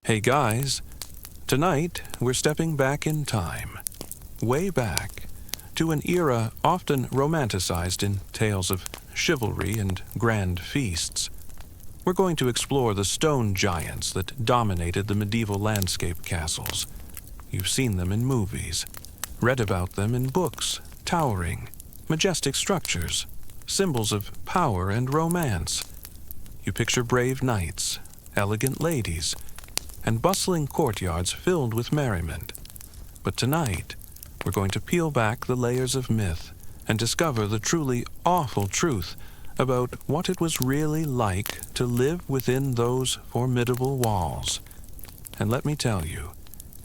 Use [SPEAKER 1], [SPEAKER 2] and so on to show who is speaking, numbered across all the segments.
[SPEAKER 1] Hey guys, tonight we're stepping back in time, way back, to an era often romanticized in tales of chivalry and grand feasts. We're going to explore the stone giants that dominated the medieval landscape castles. You've seen them in movies, read about them in books, towering, majestic structures, symbols of power and romance. You picture brave knights, elegant ladies, and bustling courtyards filled with merriment. But tonight, we're going to peel back the layers of myth and discover the truly awful truth about what it was really like to live within those formidable walls. And let me tell you,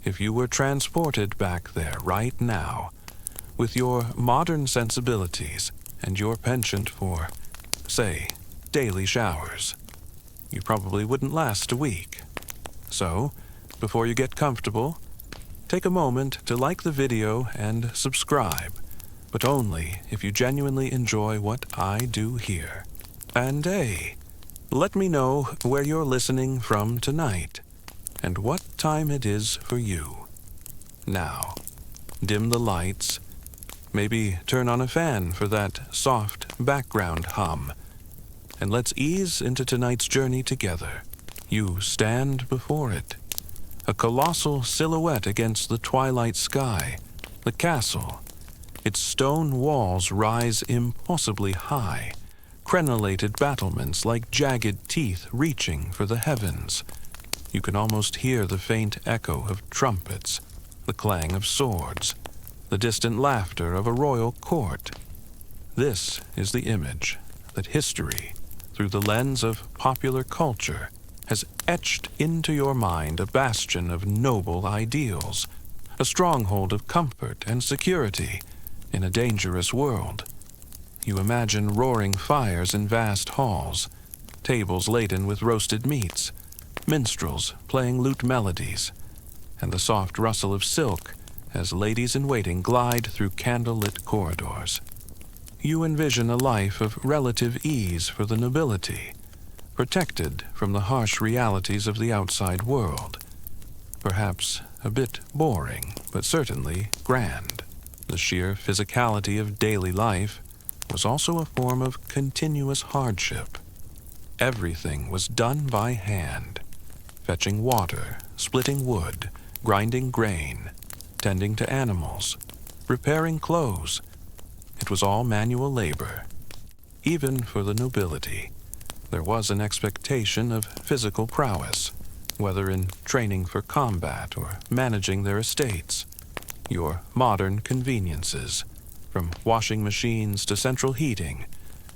[SPEAKER 1] if you were transported back there right now, with your modern sensibilities and your penchant for, say, daily showers, you probably wouldn't last a week. So, before you get comfortable, take a moment to like the video and subscribe, but only if you genuinely enjoy what I do here. And hey, let me know where you're listening from tonight, and what time it is for you. Now, dim the lights, maybe turn on a fan for that soft background hum, and let's ease into tonight's journey together. You stand before it, a colossal silhouette against the twilight sky, the castle. Its stone walls rise impossibly high, crenellated battlements like jagged teeth reaching for the heavens. You can almost hear the faint echo of trumpets, the clang of swords, the distant laughter of a royal court. This is the image that history, through the lens of popular culture, has etched into your mind a bastion of noble ideals, a stronghold of comfort and security in a dangerous world. You imagine roaring fires in vast halls, tables laden with roasted meats, minstrels playing lute melodies, and the soft rustle of silk as ladies-in-waiting glide through candle-lit corridors. You envision a life of relative ease for the nobility, protected from the harsh realities of the outside world. Perhaps a bit boring, but certainly grand. The sheer physicality of daily life was also a form of continuous hardship. Everything was done by hand, fetching water, splitting wood, grinding grain, tending to animals, repairing clothes. It was all manual labor. Even for the nobility, there was an expectation of physical prowess, whether in training for combat or managing their estates. Your modern conveniences, from washing machines to central heating,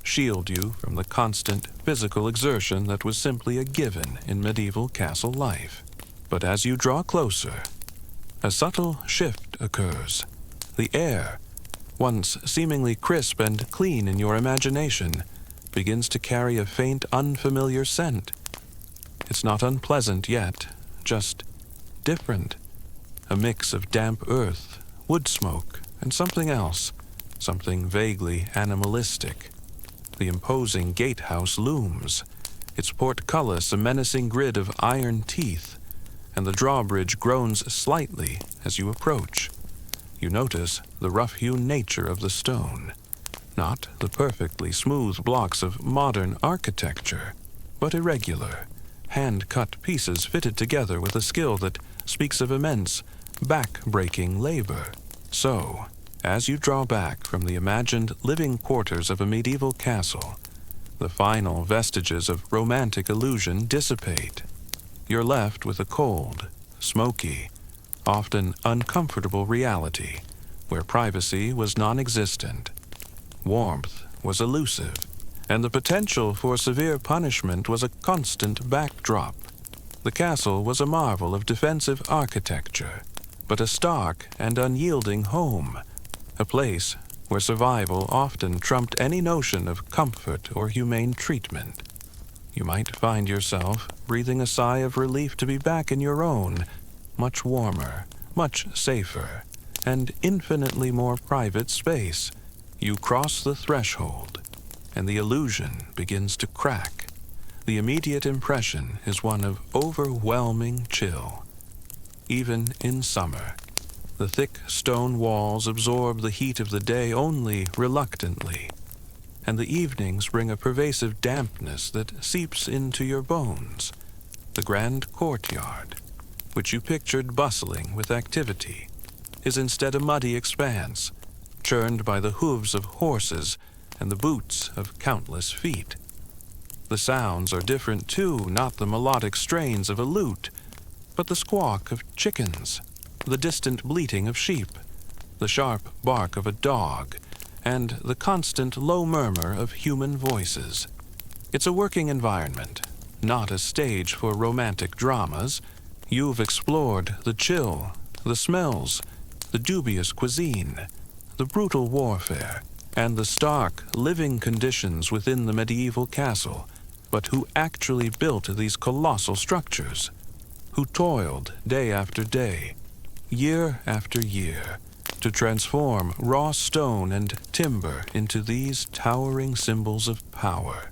[SPEAKER 1] shield you from the constant physical exertion that was simply a given in medieval castle life. But as you draw closer, a subtle shift occurs. The air, once seemingly crisp and clean in your imagination, begins to carry a faint, unfamiliar scent. It's not unpleasant yet, just different. A mix of damp earth, wood smoke, and something else, something vaguely animalistic. The imposing gatehouse looms, its portcullis a menacing grid of iron teeth, and the drawbridge groans slightly as you approach. You notice the rough-hewn nature of the stone. Not the perfectly smooth blocks of modern architecture, but irregular, hand-cut pieces fitted together with a skill that speaks of immense, back-breaking labor. So, as you draw back from the imagined living quarters of a medieval castle, the final vestiges of romantic illusion dissipate. You're left with a cold, smoky, often uncomfortable reality, where privacy was non-existent. Warmth was elusive, and the potential for severe punishment was a constant backdrop. The castle was a marvel of defensive architecture, but a stark and unyielding home, a place where survival often trumped any notion of comfort or humane treatment. You might find yourself breathing a sigh of relief to be back in your own, much warmer, much safer, and infinitely more private space. You cross the threshold, and the illusion begins to crack. the immediate impression is one of overwhelming chill. Even in summer, the thick stone walls absorb the heat of the day only reluctantly, and the evenings bring a pervasive dampness that seeps into your bones. The grand courtyard, which you pictured bustling with activity, is instead a muddy expanse, churned by the hooves of horses and the boots of countless feet. The sounds are different too, not the melodic strains of a lute, but the squawk of chickens, the distant bleating of sheep, the sharp bark of a dog, and the constant low murmur of human voices. It's a working environment, not a stage for romantic dramas. You've explored the chill, the smells, the dubious cuisine, the brutal warfare, and the stark, living conditions within the medieval castle. But who actually built these colossal structures? Who toiled day after day, year after year, to transform raw stone and timber into these towering symbols of power?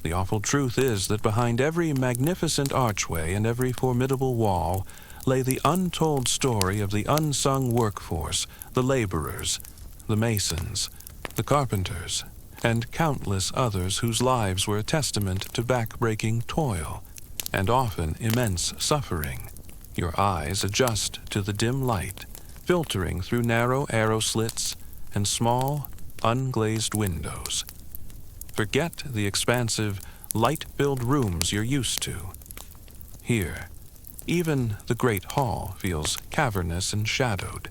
[SPEAKER 1] The awful truth is that behind every magnificent archway and every formidable wall lay the untold story of the unsung workforce, the laborers, the masons, the carpenters, and countless others whose lives were a testament to back-breaking toil, and often immense suffering. Your eyes adjust to the dim light, filtering through narrow arrow slits and small, unglazed windows. Forget the expansive, light-filled rooms you're used to. Here, even the great hall feels cavernous and shadowed,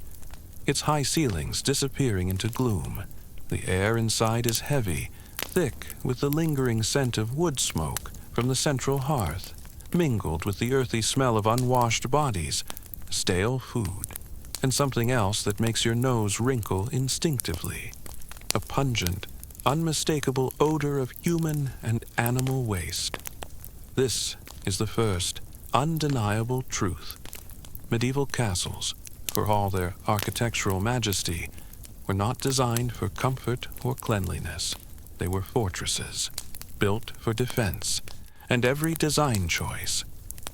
[SPEAKER 1] its high ceilings disappearing into gloom. The air inside is heavy, thick with the lingering scent of wood smoke from the central hearth, mingled with the earthy smell of unwashed bodies, stale food, and something else that makes your nose wrinkle instinctively. A pungent, unmistakable odor of human and animal waste. This is the first, undeniable truth. Medieval castles, for all their architectural majesty, were not designed for comfort or cleanliness. They were fortresses, built for defense, and every design choice,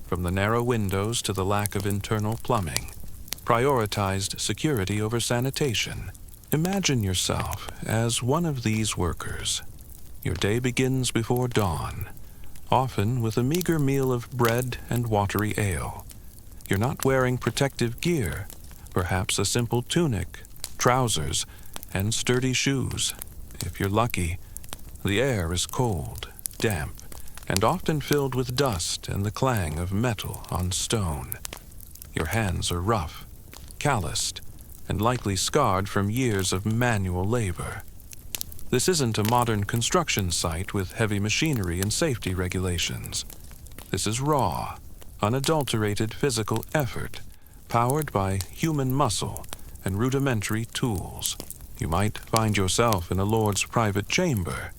[SPEAKER 1] from the narrow windows to the lack of internal plumbing, prioritized security over sanitation. Imagine yourself as one of these workers. Your day begins before dawn, often with a meager meal of bread and watery ale. You're not wearing protective gear, perhaps a simple tunic, trousers, and sturdy shoes. If you're lucky, the air is cold, damp, and often filled with dust and the clang of metal on stone. Your hands are rough, calloused, and likely scarred from years of manual labor. This isn't a modern construction site with heavy machinery and safety regulations. This is raw, unadulterated physical effort, powered by human muscle and rudimentary tools. You might find yourself in a lord's private chamber,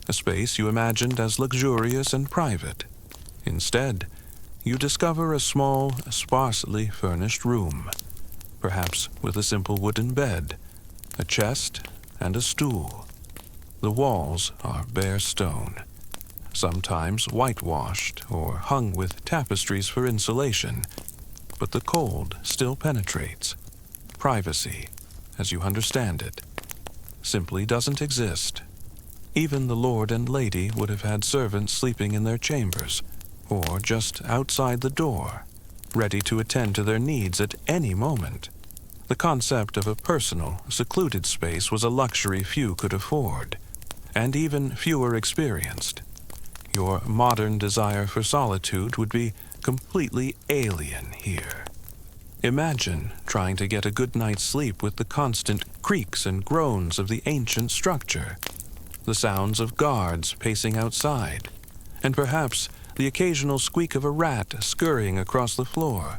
[SPEAKER 1] a space you imagined as luxurious and private. Instead, you discover a small, sparsely furnished room, perhaps with a simple wooden bed, a chest, and a stool. The walls are bare stone, sometimes whitewashed or hung with tapestries for insulation, but the cold still penetrates. Privacy, as you understand it, simply doesn't exist. Even the lord and lady would have had servants sleeping in their chambers, or just outside the door, ready to attend to their needs at any moment. The concept of a personal, secluded space was a luxury few could afford, and even fewer experienced. Your modern desire for solitude would be completely alien here. Imagine trying to get a good night's sleep with the constant creaks and groans of the ancient structure, the sounds of guards pacing outside, and perhaps the occasional squeak of a rat scurrying across the floor.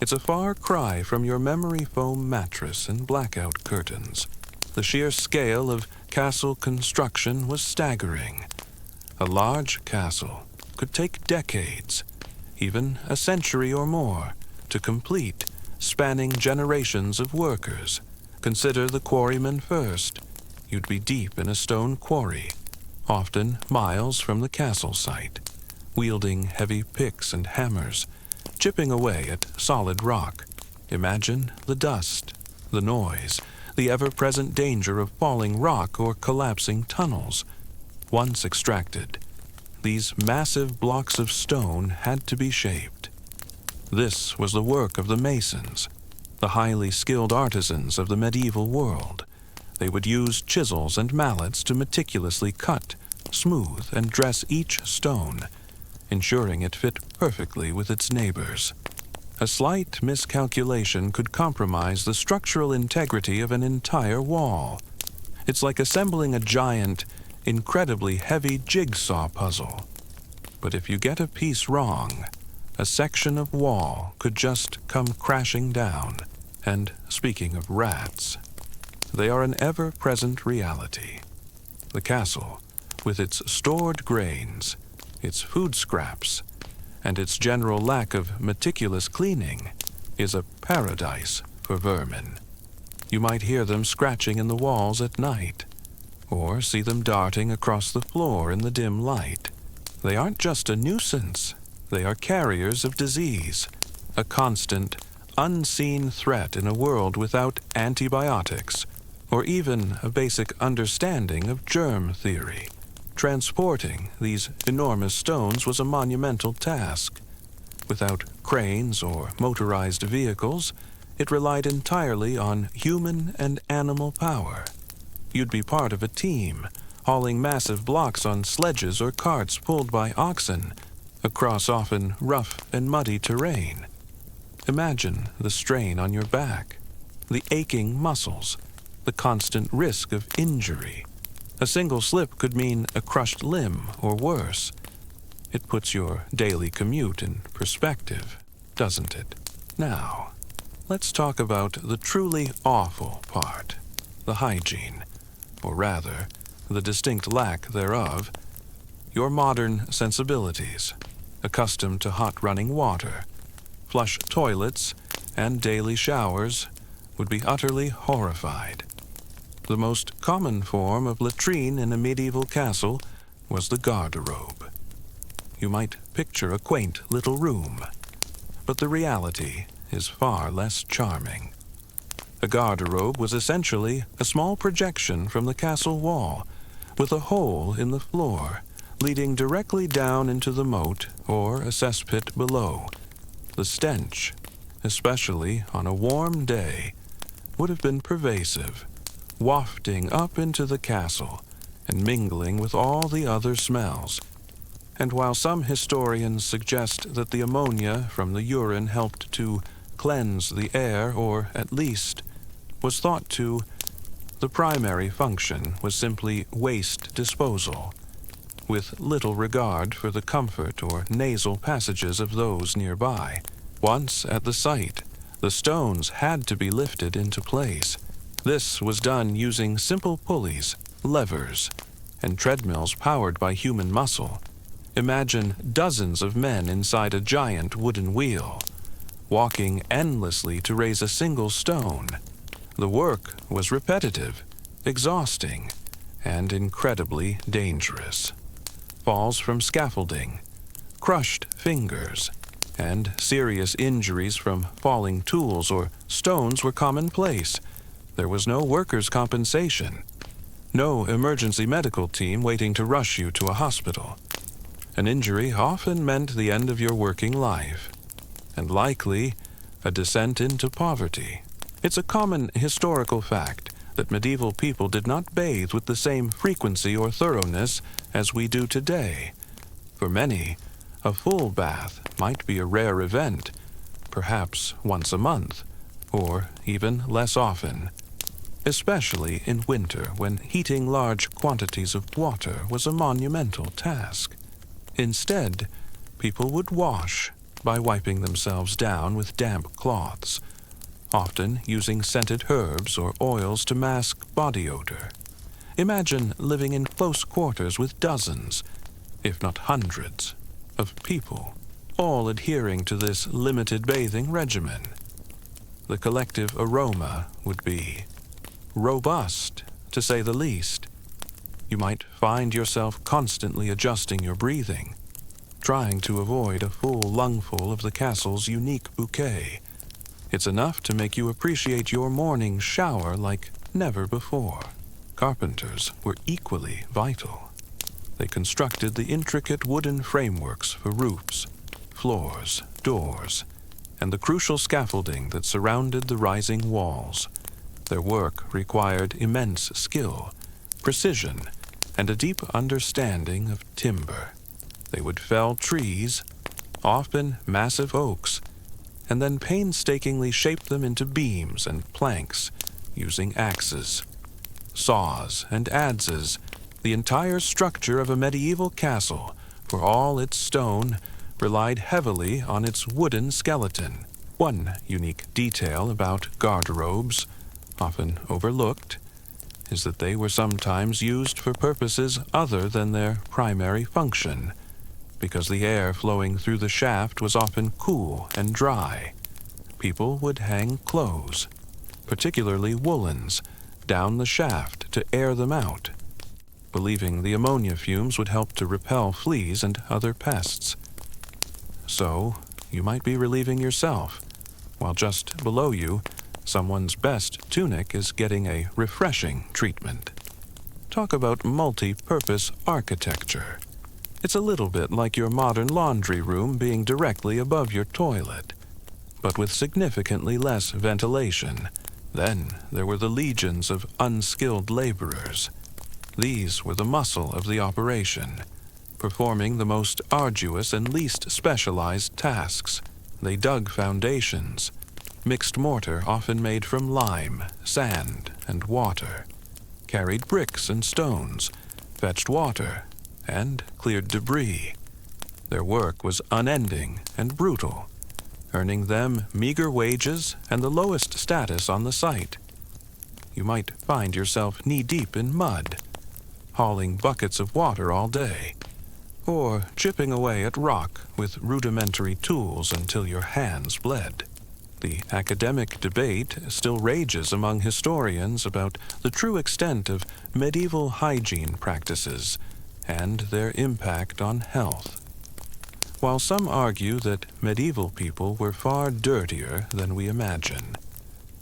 [SPEAKER 1] It's a far cry from your memory foam mattress and blackout curtains. The sheer scale of castle construction was staggering. A large castle could take decades, even a century or more, to complete, spanning generations of workers. Consider the quarrymen first. You'd be deep in a stone quarry, often miles from the castle site. wielding heavy picks and hammers, chipping away at solid rock. Imagine the dust, the noise, the ever-present danger of falling rock or collapsing tunnels. Once extracted, these massive blocks of stone had to be shaped. This was the work of the masons, the highly skilled artisans of the medieval world. They would use chisels and mallets to meticulously cut, smooth, and dress each stone, ensuring it fit perfectly with its neighbors. A slight miscalculation could compromise the structural integrity of an entire wall. It's like assembling a giant, incredibly heavy jigsaw puzzle. But if you get a piece wrong, a section of wall could just come crashing down. And speaking of rats, they are an ever-present reality. The castle, with its stored grains, its food scraps, and its general lack of meticulous cleaning, is a paradise for vermin. You might hear them scratching in the walls at night, or see them darting across the floor in the dim light. They aren't just a nuisance, they are carriers of disease, a constant, unseen threat in a world without antibiotics, or even a basic understanding of germ theory. Transporting these enormous stones was a monumental task. Without cranes or motorized vehicles, it relied entirely on human and animal power. You'd be part of a team, hauling massive blocks on sledges or carts pulled by oxen across often rough and muddy terrain. Imagine the strain on your back, the aching muscles, the constant risk of injury. A single slip could mean a crushed limb or worse. It puts your daily commute in perspective, doesn't it? Now, let's talk about the truly awful part, the hygiene, or rather, the distinct lack thereof. Your modern sensibilities, accustomed to hot running water, flush toilets, and daily showers, would be utterly horrified. The most common form of latrine in a medieval castle was the garderobe. You might picture a quaint little room, but the reality is far less charming. A garderobe was essentially a small projection from the castle wall, with a hole in the floor leading directly down into the moat or a cesspit below. The stench, especially on a warm day, would have been pervasive, wafting up into the castle and mingling with all the other smells. And while some historians suggest that the ammonia from the urine helped to cleanse the air, or at least was thought to, the primary function was simply waste disposal, with little regard for the comfort or nasal passages of those nearby. Once at the site, the stones had to be lifted into place. This was done using simple pulleys, levers, and treadmills powered by human muscle. Imagine dozens of men inside a giant wooden wheel, walking endlessly to raise a single stone. The work was repetitive, exhausting, and incredibly dangerous. Falls from scaffolding, crushed fingers, and serious injuries from falling tools or stones were commonplace. There was no workers' compensation, no emergency medical team waiting to rush you to a hospital. An injury often meant the end of your working life, and likely a descent into poverty. It's a common historical fact that medieval people did not bathe with the same frequency or thoroughness as we do today. For many, a full bath might be a rare event, perhaps once a month, or even less often, especially in winter when heating large quantities of water was a monumental task. Instead, people would wash by wiping themselves down with damp cloths, often using scented herbs or oils to mask body odor. Imagine living in close quarters with dozens, if not hundreds, of people, all adhering to this limited bathing regimen. The collective aroma would be robust, to say the least. You might find yourself constantly adjusting your breathing, trying to avoid a full lungful of the castle's unique bouquet. It's enough to make you appreciate your morning shower like never before. Carpenters were equally vital. They constructed the intricate wooden frameworks for roofs, floors, doors, and the crucial scaffolding that surrounded the rising walls. Their work required immense skill, precision, and a deep understanding of timber. They would fell trees, often massive oaks, and then painstakingly shape them into beams and planks using axes, saws, and adzes. The entire structure of a medieval castle, for all its stone, relied heavily on its wooden skeleton. One unique detail about garderobes, often overlooked, is that they were sometimes used for purposes other than their primary function, because the air flowing through the shaft was often cool and dry. People would hang clothes, particularly woolens, down the shaft to air them out, believing the ammonia fumes would help to repel fleas and other pests. So, you might be relieving yourself, while just below you, someone's best tunic is getting a refreshing treatment. Talk about multi-purpose architecture. It's a little bit like your modern laundry room being directly above your toilet, but with significantly less ventilation. Then there were the legions of unskilled laborers. These were the muscle of the operation, performing the most arduous and least specialized tasks. They dug foundations, mixed mortar often made from lime, sand, and water, carried bricks and stones, fetched water, and cleared debris. Their work was unending and brutal, earning them meager wages and the lowest status on the site. You might find yourself knee-deep in mud, hauling buckets of water all day, or chipping away at rock with rudimentary tools until your hands bled. The academic debate still rages among historians about the true extent of medieval hygiene practices and their impact on health. While some argue that medieval people were far dirtier than we imagine,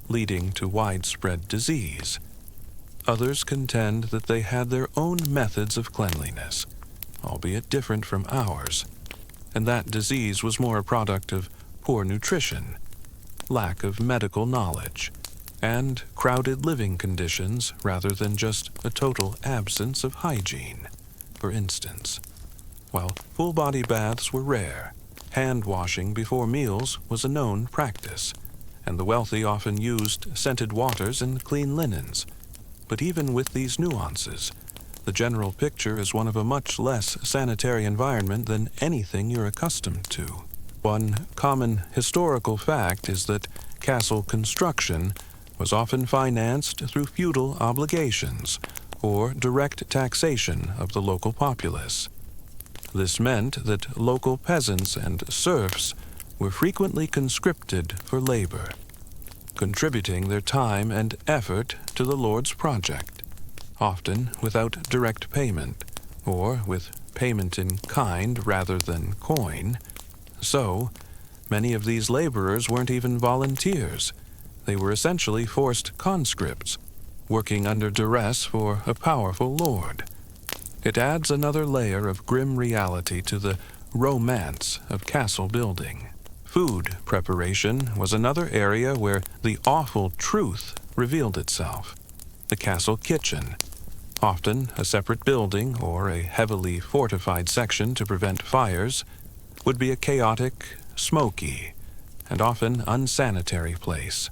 [SPEAKER 1] leading to widespread disease, others contend that they had their own methods of cleanliness, albeit different from ours, and that disease was more a product of poor nutrition, lack of medical knowledge, and crowded living conditions rather than just a total absence of hygiene. For instance, while full-body baths were rare, hand-washing before meals was a known practice, and the wealthy often used scented waters and clean linens. But even with these nuances, the general picture is one of a much less sanitary environment than anything you're accustomed to. One common historical fact is that castle construction was often financed through feudal obligations or direct taxation of the local populace. This meant that local peasants and serfs were frequently conscripted for labor, contributing their time and effort to the lord's project, often without direct payment, or with payment in kind rather than coin. So, many of these laborers weren't even volunteers. They were essentially forced conscripts, working under duress for a powerful lord. It adds another layer of grim reality to the romance of castle building. Food preparation was another area where the awful truth revealed itself. The castle kitchen, often a separate building or a heavily fortified section to prevent fires, would be a chaotic, smoky, and often unsanitary place.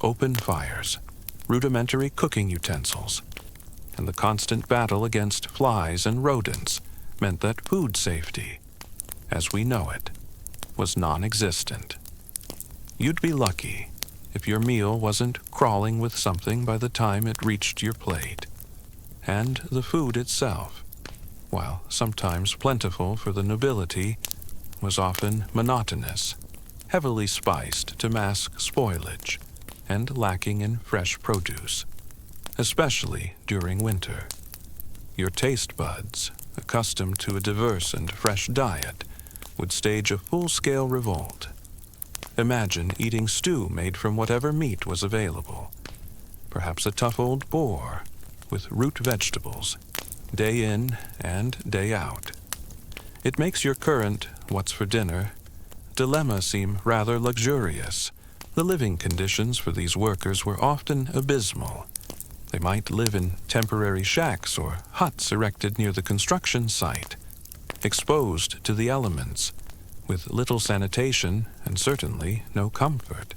[SPEAKER 1] Open fires, rudimentary cooking utensils, and the constant battle against flies and rodents meant that food safety, as we know it, was non-existent. You'd be lucky if your meal wasn't crawling with something by the time it reached your plate. And the food itself, while sometimes plentiful for the nobility, was often monotonous, heavily spiced to mask spoilage, and lacking in fresh produce, especially during winter. Your taste buds, accustomed to a diverse and fresh diet, would stage a full-scale revolt. Imagine eating stew made from whatever meat was available. Perhaps a tough old boar with root vegetables, day in and day out. It makes your current "what's for dinner" dilemma seem rather luxurious. The living conditions for these workers were often abysmal. They might live in temporary shacks or huts erected near the construction site, exposed to the elements, with little sanitation and certainly no comfort.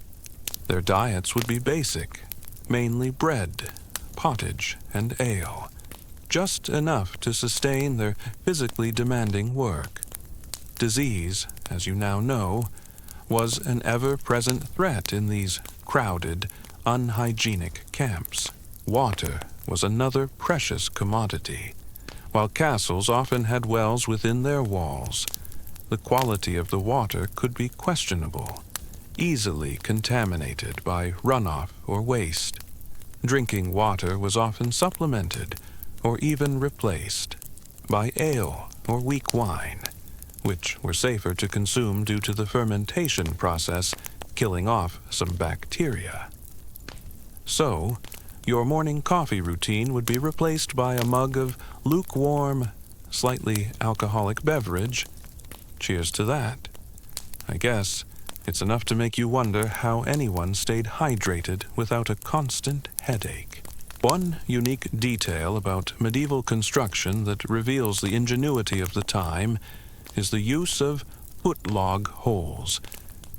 [SPEAKER 1] Their diets would be basic, mainly bread, pottage, and ale, just enough to sustain their physically demanding work. Disease, as you now know, was an ever-present threat in these crowded, unhygienic camps. Water was another precious commodity. While castles often had wells within their walls, the quality of the water could be questionable, easily contaminated by runoff or waste. Drinking water was often supplemented or even replaced by ale or weak wine, which were safer to consume due to the fermentation process killing off some bacteria. So, your morning coffee routine would be replaced by a mug of lukewarm, slightly alcoholic beverage. Cheers to that. I guess it's enough to make you wonder how anyone stayed hydrated without a constant headache. One unique detail about medieval construction that reveals the ingenuity of the time is the use of foot-log holes.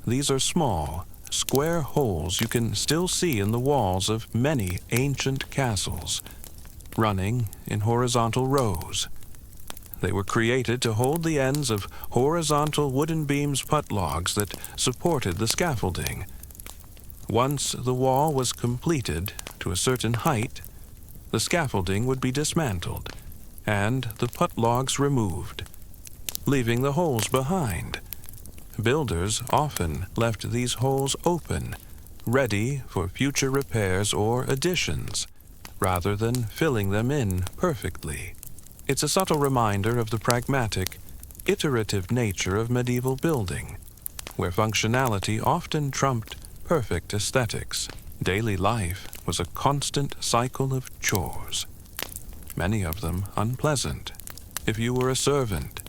[SPEAKER 1] These are small, square holes you can still see in the walls of many ancient castles, running in horizontal rows. They were created to hold the ends of horizontal wooden beams putt-logs that supported the scaffolding. Once the wall was completed to a certain height, the scaffolding would be dismantled and the putt-logs removed, leaving the holes behind. Builders often left these holes open, ready for future repairs or additions, rather than filling them in perfectly. It's a subtle reminder of the pragmatic, iterative nature of medieval building, where functionality often trumped perfect aesthetics. Daily life was a constant cycle of chores, many of them unpleasant. If you were a servant,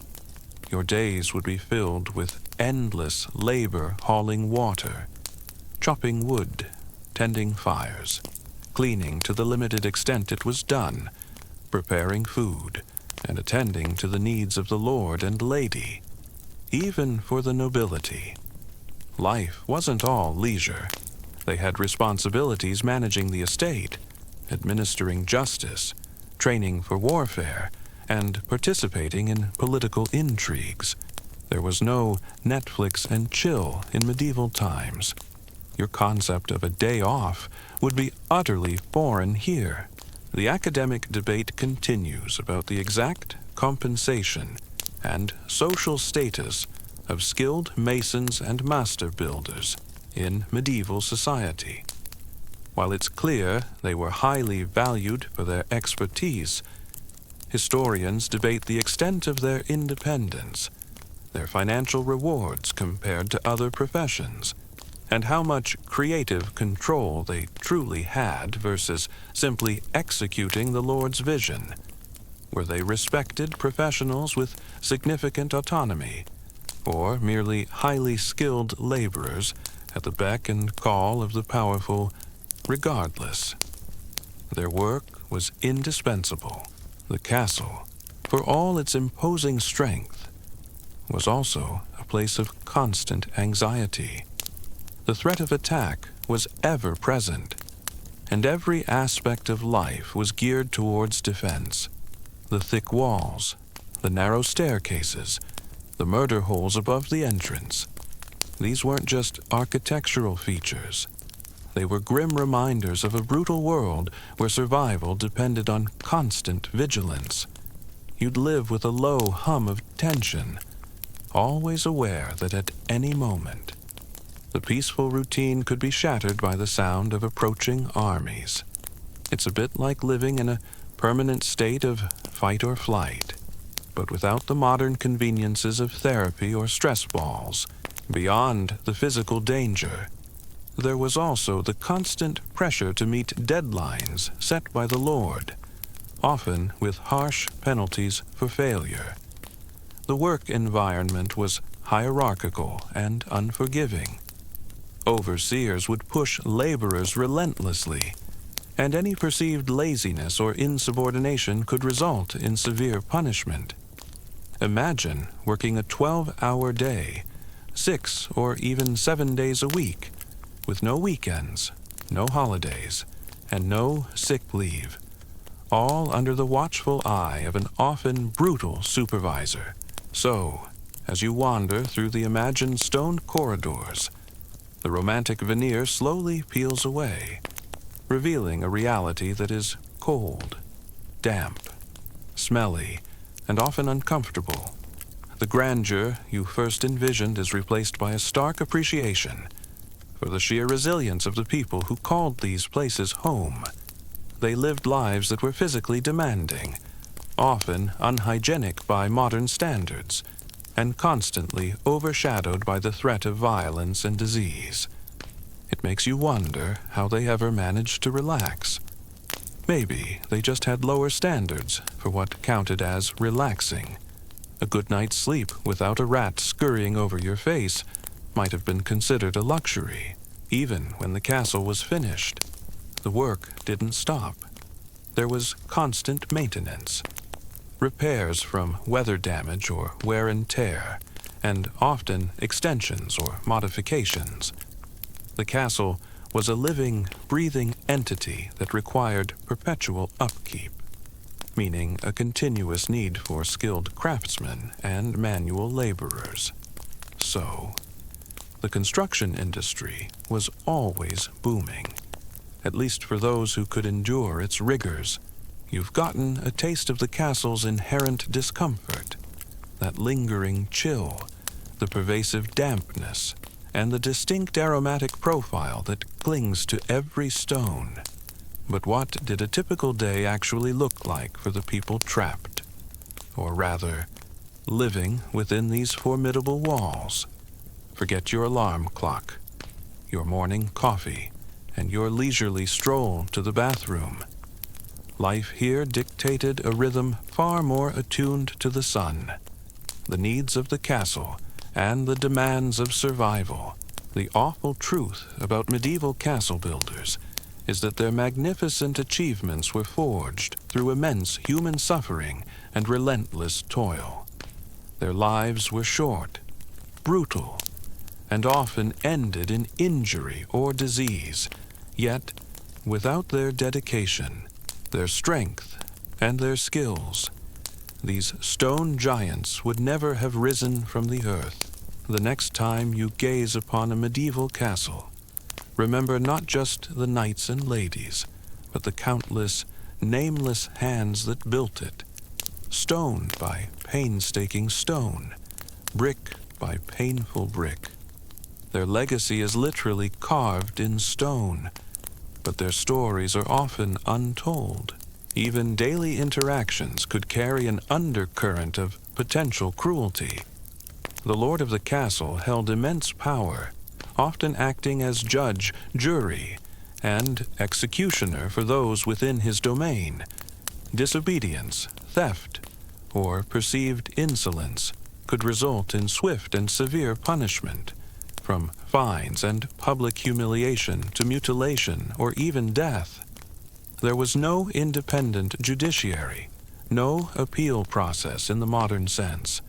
[SPEAKER 1] your days would be filled with endless labor hauling water, chopping wood, tending fires, cleaning to the limited extent it was done, preparing food, and attending to the needs of the lord and lady. Even for the nobility, life wasn't all leisure. They had responsibilities managing the estate, administering justice, training for warfare, and participating in political intrigues. There was no Netflix and chill in medieval times. Your concept of a day off would be utterly foreign here. The academic debate continues about the exact compensation and social status of skilled masons and master builders in medieval society. While it's clear they were highly valued for their expertise, historians debate the extent of their independence, their financial rewards compared to other professions, and how much creative control they truly had versus simply executing the Lord's vision. Were they respected professionals with significant autonomy, or merely highly skilled laborers at the beck and call of the powerful? Regardless, their work was indispensable. The castle, for all its imposing strength, was also a place of constant anxiety. The threat of attack was ever present, and every aspect of life was geared towards defense. The thick walls, the narrow staircases, the murder holes above the entrance. These weren't just architectural features. They were grim reminders of a brutal world where survival depended on constant vigilance. You'd live with a low hum of tension, always aware that at any moment, the peaceful routine could be shattered by the sound of approaching armies. It's a bit like living in a permanent state of fight or flight. but without the modern conveniences of therapy or stress balls. Beyond the physical danger, there was also the constant pressure to meet deadlines set by the Lord, often with harsh penalties for failure. The work environment was hierarchical and unforgiving. Overseers would push laborers relentlessly, and any perceived laziness or insubordination could result in severe punishment. Imagine working a 12-hour day, 6 or even 7 days a week, with no weekends, no holidays, and no sick leave, all under the watchful eye of an often brutal supervisor. So, as you wander through the imagined stone corridors, the romantic veneer slowly peels away, revealing a reality that is cold, damp, smelly, and often uncomfortable. The grandeur you first envisioned is replaced by a stark appreciation for the sheer resilience of the people who called these places home. They lived lives that were physically demanding, often unhygienic by modern standards, and constantly overshadowed by the threat of violence and disease. It makes you wonder how they ever managed to relax. Maybe they just had lower standards for what counted as relaxing. A good night's sleep without a rat scurrying over your face might have been considered a luxury, even when the castle was finished. The work didn't stop. There was constant maintenance, repairs from weather damage or wear and tear, and often extensions or modifications. The castle was a living, breathing entity that required perpetual upkeep, meaning a continuous need for skilled craftsmen and manual laborers. So, the construction industry was always booming, at least for those who could endure its rigors. You've gotten a taste of the castle's inherent discomfort, that lingering chill, the pervasive dampness, and the distinct aromatic profile that clings to every stone. But what did a typical day actually look like for the people trapped, or rather, living within these formidable walls? Forget your alarm clock, your morning coffee, and your leisurely stroll to the bathroom. Life here dictated a rhythm far more attuned to the sun, the needs of the castle, and the demands of survival. The awful truth about medieval castle builders is that their magnificent achievements were forged through immense human suffering and relentless toil. Their lives were short, brutal, and often ended in injury or disease. Yet, without their dedication, their strength, and their skills, these stone giants would never have risen from the earth. The next time you gaze upon a medieval castle, remember not just the knights and ladies, but the countless, nameless hands that built it, stone by painstaking stone, brick by painful brick. Their legacy is literally carved in stone, but their stories are often untold. Even daily interactions could carry an undercurrent of potential cruelty. The lord of the castle held immense power, often acting as judge, jury, and executioner for those within his domain. Disobedience, theft, or perceived insolence could result in swift and severe punishment, from fines and public humiliation to mutilation or even death. There was no independent judiciary, no appeal process in the modern sense.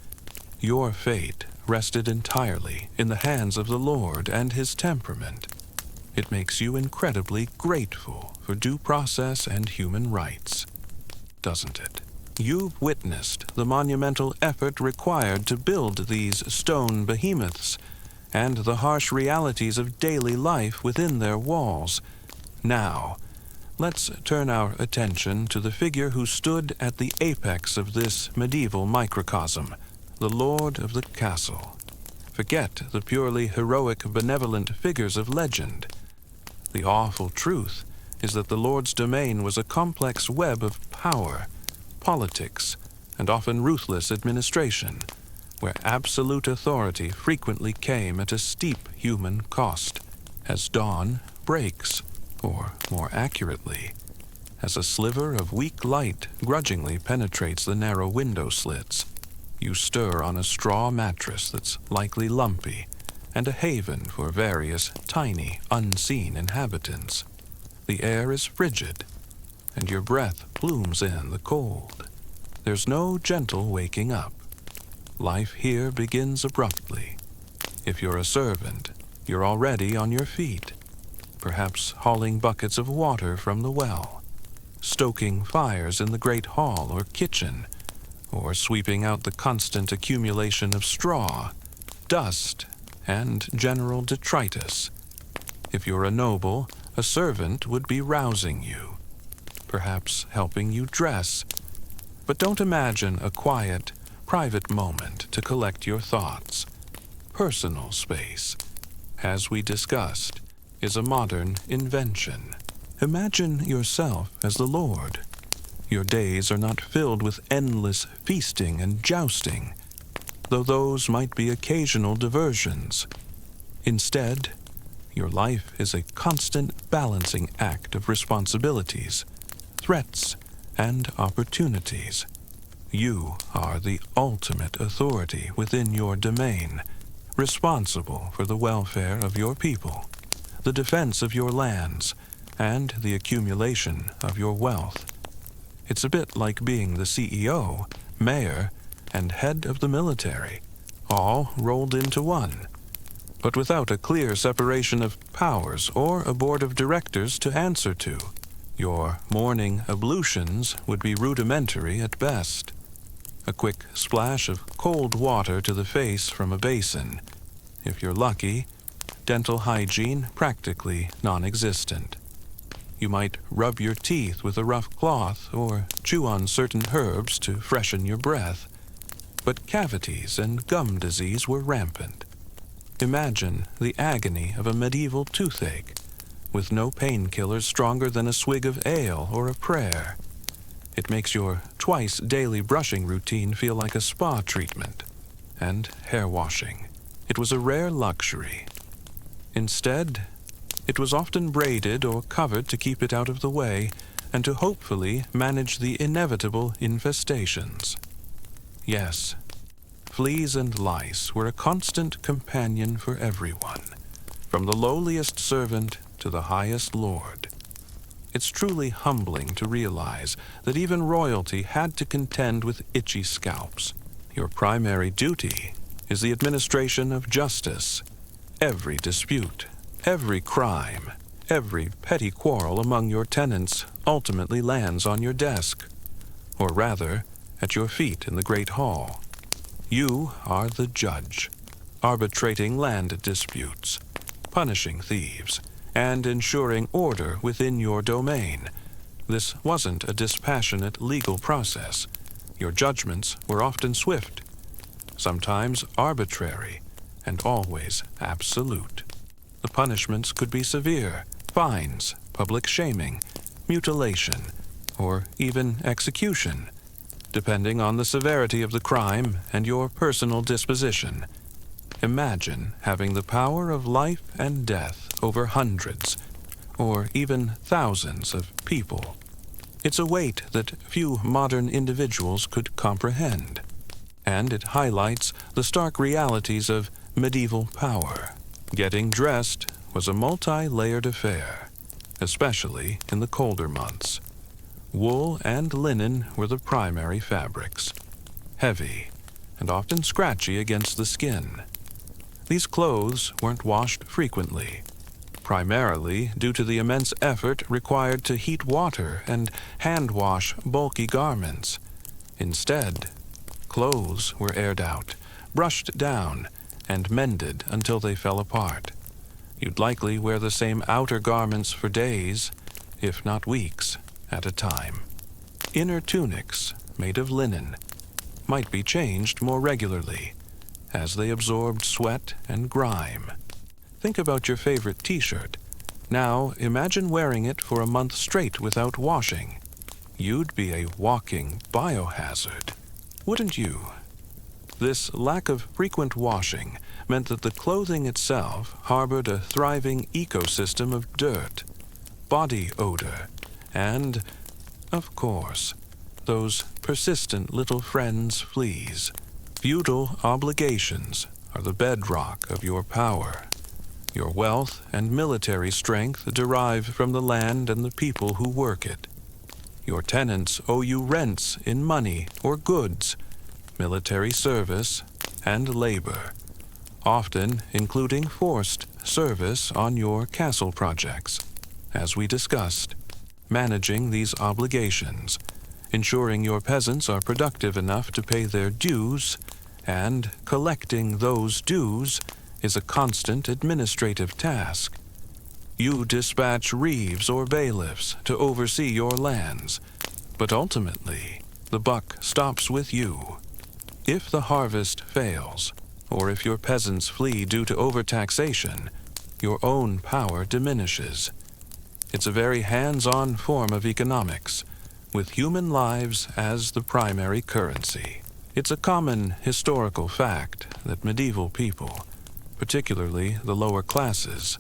[SPEAKER 1] Your fate rested entirely in the hands of the Lord and his temperament. It makes you incredibly grateful for due process and human rights, doesn't it? You've witnessed the monumental effort required to build these stone behemoths, and the harsh realities of daily life within their walls. Now, let's turn our attention to the figure who stood at the apex of this medieval microcosm, the lord of the castle. Forget the purely heroic, benevolent figures of legend. The awful truth is that the Lord's domain was a complex web of power, politics, and often ruthless administration, where absolute authority frequently came at a steep human cost. As dawn breaks, or more accurately, as a sliver of weak light grudgingly penetrates the narrow window slits, you stir on a straw mattress that's likely lumpy and a haven for various tiny, unseen inhabitants. The air is frigid, and your breath plumes in the cold. There's no gentle waking up. Life here begins abruptly. If you're a servant, you're already on your feet, perhaps hauling buckets of water from the well, stoking fires in the great hall or kitchen, or sweeping out the constant accumulation of straw, dust, and general detritus. If you're a noble, a servant would be rousing you, perhaps helping you dress. But don't imagine a quiet, private moment to collect your thoughts. Personal space, as we discussed, is a modern invention. Imagine yourself as the Lord. Your days are not filled with endless feasting and jousting, though those might be occasional diversions. Instead, your life is a constant balancing act of responsibilities, threats, and opportunities. You are the ultimate authority within your domain, responsible for the welfare of your people, the defense of your lands, and the accumulation of your wealth. It's a bit like being the CEO, mayor, and head of the military, all rolled into one, but without a clear separation of powers or a board of directors to answer to. Your morning ablutions would be rudimentary at best. A quick splash of cold water to the face from a basin. If you're lucky, dental hygiene practically non-existent. You might rub your teeth with a rough cloth or chew on certain herbs to freshen your breath. But cavities and gum disease were rampant. Imagine the agony of a medieval toothache, with no painkillers stronger than a swig of ale or a prayer. It makes your twice-daily brushing routine feel like a spa treatment. And hair washing. It was a rare luxury. Instead, it was often braided or covered to keep it out of the way and to hopefully manage the inevitable infestations. Yes, fleas and lice were a constant companion for everyone, from the lowliest servant to the highest lord. It's truly humbling to realize that even royalty had to contend with itchy scalps. Your primary duty is the administration of justice. Every dispute, every crime, every petty quarrel among your tenants ultimately lands on your desk, or rather, at your feet in the great hall. You are the judge, arbitrating land disputes, punishing thieves, and ensuring order within your domain. This wasn't a dispassionate legal process. Your judgments were often swift, sometimes arbitrary, and always absolute. The punishments could be severe: fines, public shaming, mutilation, or even execution, depending on the severity of the crime and your personal disposition. Imagine having the power of life and death over hundreds, or even thousands of people. It's a weight that few modern individuals could comprehend, and it highlights the stark realities of medieval power. Getting dressed was a multi-layered affair, especially in the colder months. Wool and linen were the primary fabrics, heavy and often scratchy against the skin. These clothes weren't washed frequently, primarily due to the immense effort required to heat water and hand-wash bulky garments. Instead, clothes were aired out, brushed down, and mended until they fell apart. You'd likely wear the same outer garments for days, if not weeks, at a time. Inner tunics, made of linen, might be changed more regularly, as they absorbed sweat and grime. Think about your favorite t-shirt. Now imagine wearing it for a month straight without washing. You'd be a walking biohazard. Wouldn't you? This lack of frequent washing meant that the clothing itself harbored a thriving ecosystem of dirt, body odor, and, of course, those persistent little friends fleas. Feudal obligations are the bedrock of your power. Your wealth and military strength derive from the land and the people who work it. Your tenants owe you rents in money or goods, military service, and labor, often including forced service on your castle projects. As we discussed, managing these obligations, ensuring your peasants are productive enough to pay their dues, and collecting those dues is a constant administrative task. You dispatch reeves or bailiffs to oversee your lands, but ultimately, the buck stops with you. If the harvest fails, or if your peasants flee due to overtaxation, your own power diminishes. It's a very hands-on form of economics, with human lives as the primary currency. It's a common historical fact that medieval people, particularly the lower classes,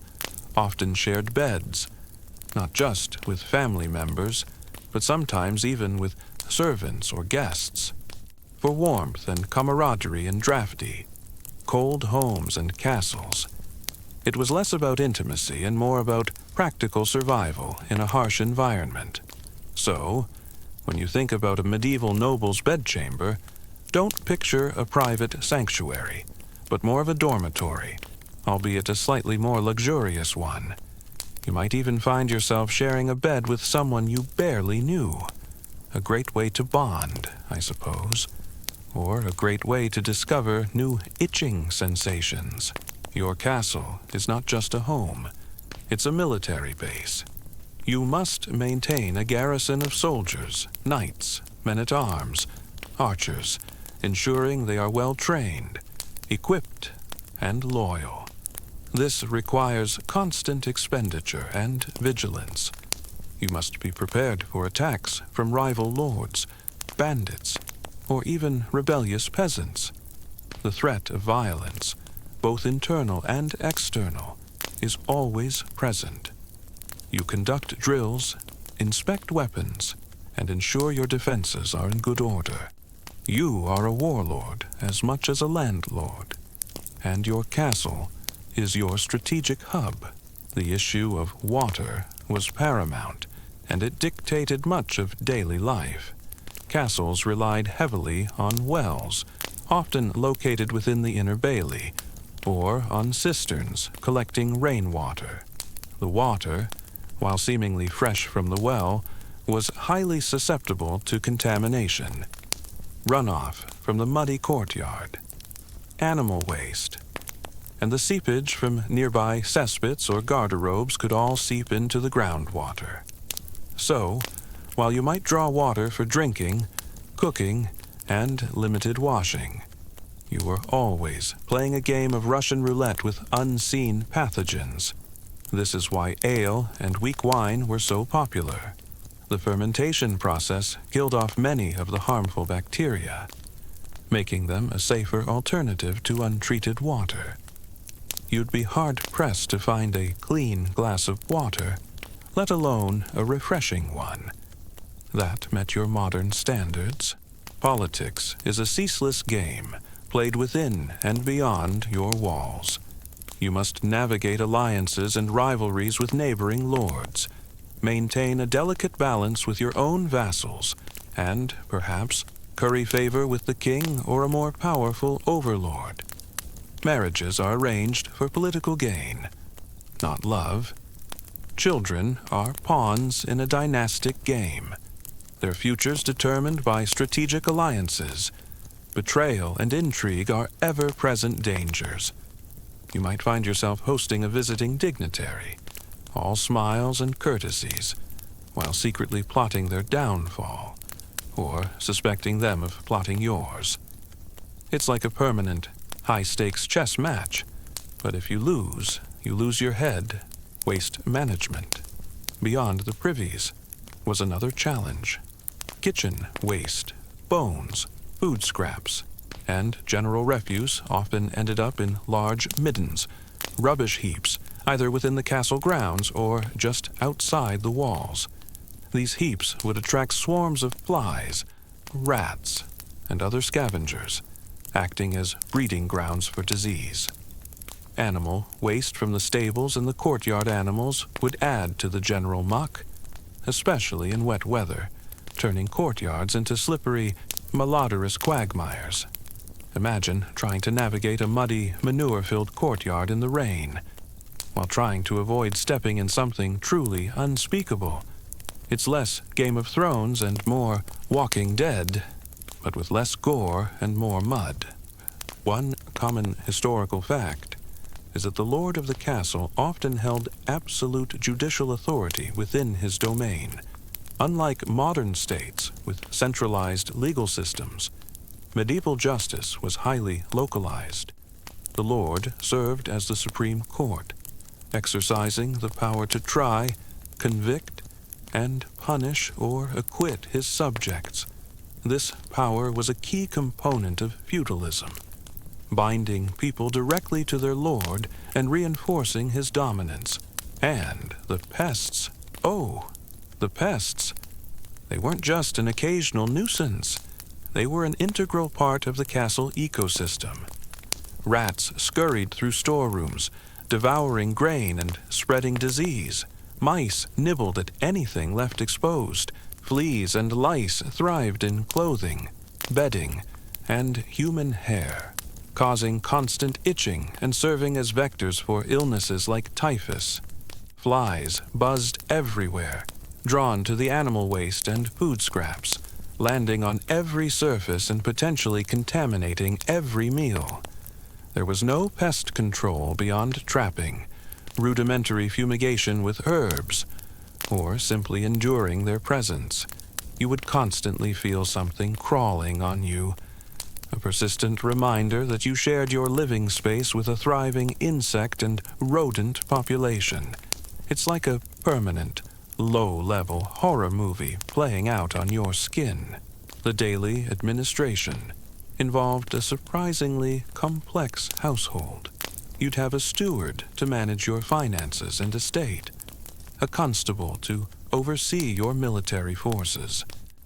[SPEAKER 1] often shared beds, not just with family members, but sometimes even with servants or guests. For warmth and camaraderie in drafty, cold homes and castles, it was less about intimacy and more about practical survival in a harsh environment. So, when you think about a medieval noble's bedchamber, don't picture a private sanctuary, but more of a dormitory, albeit a slightly more luxurious one. You might even find yourself sharing a bed with someone you barely knew. A great way to bond, I suppose, or a great way to discover new itching sensations. Your castle is not just a home, it's a military base. You must maintain a garrison of soldiers, knights, men-at-arms, archers, ensuring they are well trained, equipped, and loyal. This requires constant expenditure and vigilance. You must be prepared for attacks from rival lords, bandits, or even rebellious peasants. The threat of violence, both internal and external, is always present. You conduct drills, inspect weapons, and ensure your defenses are in good order. You are a warlord as much as a landlord, and your castle is your strategic hub. The issue of water was paramount, and it dictated much of daily life. Castles relied heavily on wells, often located within the inner bailey, or on cisterns collecting rainwater. The water, while seemingly fresh from the well, was highly susceptible to contamination. Runoff from the muddy courtyard, animal waste, and the seepage from nearby cesspits or garderobes could all seep into the groundwater. So, while you might draw water for drinking, cooking, and limited washing, you were always playing a game of Russian roulette with unseen pathogens. This is why ale and weak wine were so popular. The fermentation process killed off many of the harmful bacteria, making them a safer alternative to untreated water. You'd be hard-pressed to find a clean glass of water, let alone a refreshing one, that met your modern standards. Politics is a ceaseless game, played within and beyond your walls. You must navigate alliances and rivalries with neighboring lords, maintain a delicate balance with your own vassals, and, perhaps, curry favor with the king or a more powerful overlord. Marriages are arranged for political gain, not love. Children are pawns in a dynastic game, their futures determined by strategic alliances. Betrayal and intrigue are ever-present dangers. You might find yourself hosting a visiting dignitary, all smiles and courtesies, while secretly plotting their downfall, or suspecting them of plotting yours. It's like a permanent, high-stakes chess match, but if you lose your head. Waste management, beyond the privies, was another challenge. Kitchen waste, bones, food scraps, and general refuse often ended up in large middens, rubbish heaps, either within the castle grounds or just outside the walls. These heaps would attract swarms of flies, rats, and other scavengers, acting as breeding grounds for disease. Animal waste from the stables and the courtyard animals would add to the general muck, especially in wet weather, turning courtyards into slippery, malodorous quagmires. Imagine trying to navigate a muddy, manure-filled courtyard in the rain, while trying to avoid stepping in something truly unspeakable. It's less Game of Thrones and more Walking Dead, but with less gore and more mud. One common historical fact is that the lord of the castle often held absolute judicial authority within his domain. Unlike modern states with centralized legal systems, medieval justice was highly localized. The lord served as the supreme court, exercising the power to try, convict, and punish or acquit his subjects. This power was a key component of feudalism, binding people directly to their lord and reinforcing his dominance. And the pests, the pests, they weren't just an occasional nuisance. They were an integral part of the castle ecosystem. Rats scurried through storerooms, devouring grain and spreading disease. Mice nibbled at anything left exposed. Fleas and lice thrived in clothing, bedding, and human hair, causing constant itching and serving as vectors for illnesses like typhus. Flies buzzed everywhere, drawn to the animal waste and food scraps, landing on every surface and potentially contaminating every meal. There was no pest control beyond trapping, rudimentary fumigation with herbs, or simply enduring their presence. You would constantly feel something crawling on you, a persistent reminder that you shared your living space with a thriving insect and rodent population. It's like a permanent, low-level horror movie playing out on your skin. The daily administration involved a surprisingly complex household. You'd have a steward to manage your finances and estate, a constable to oversee your military forces,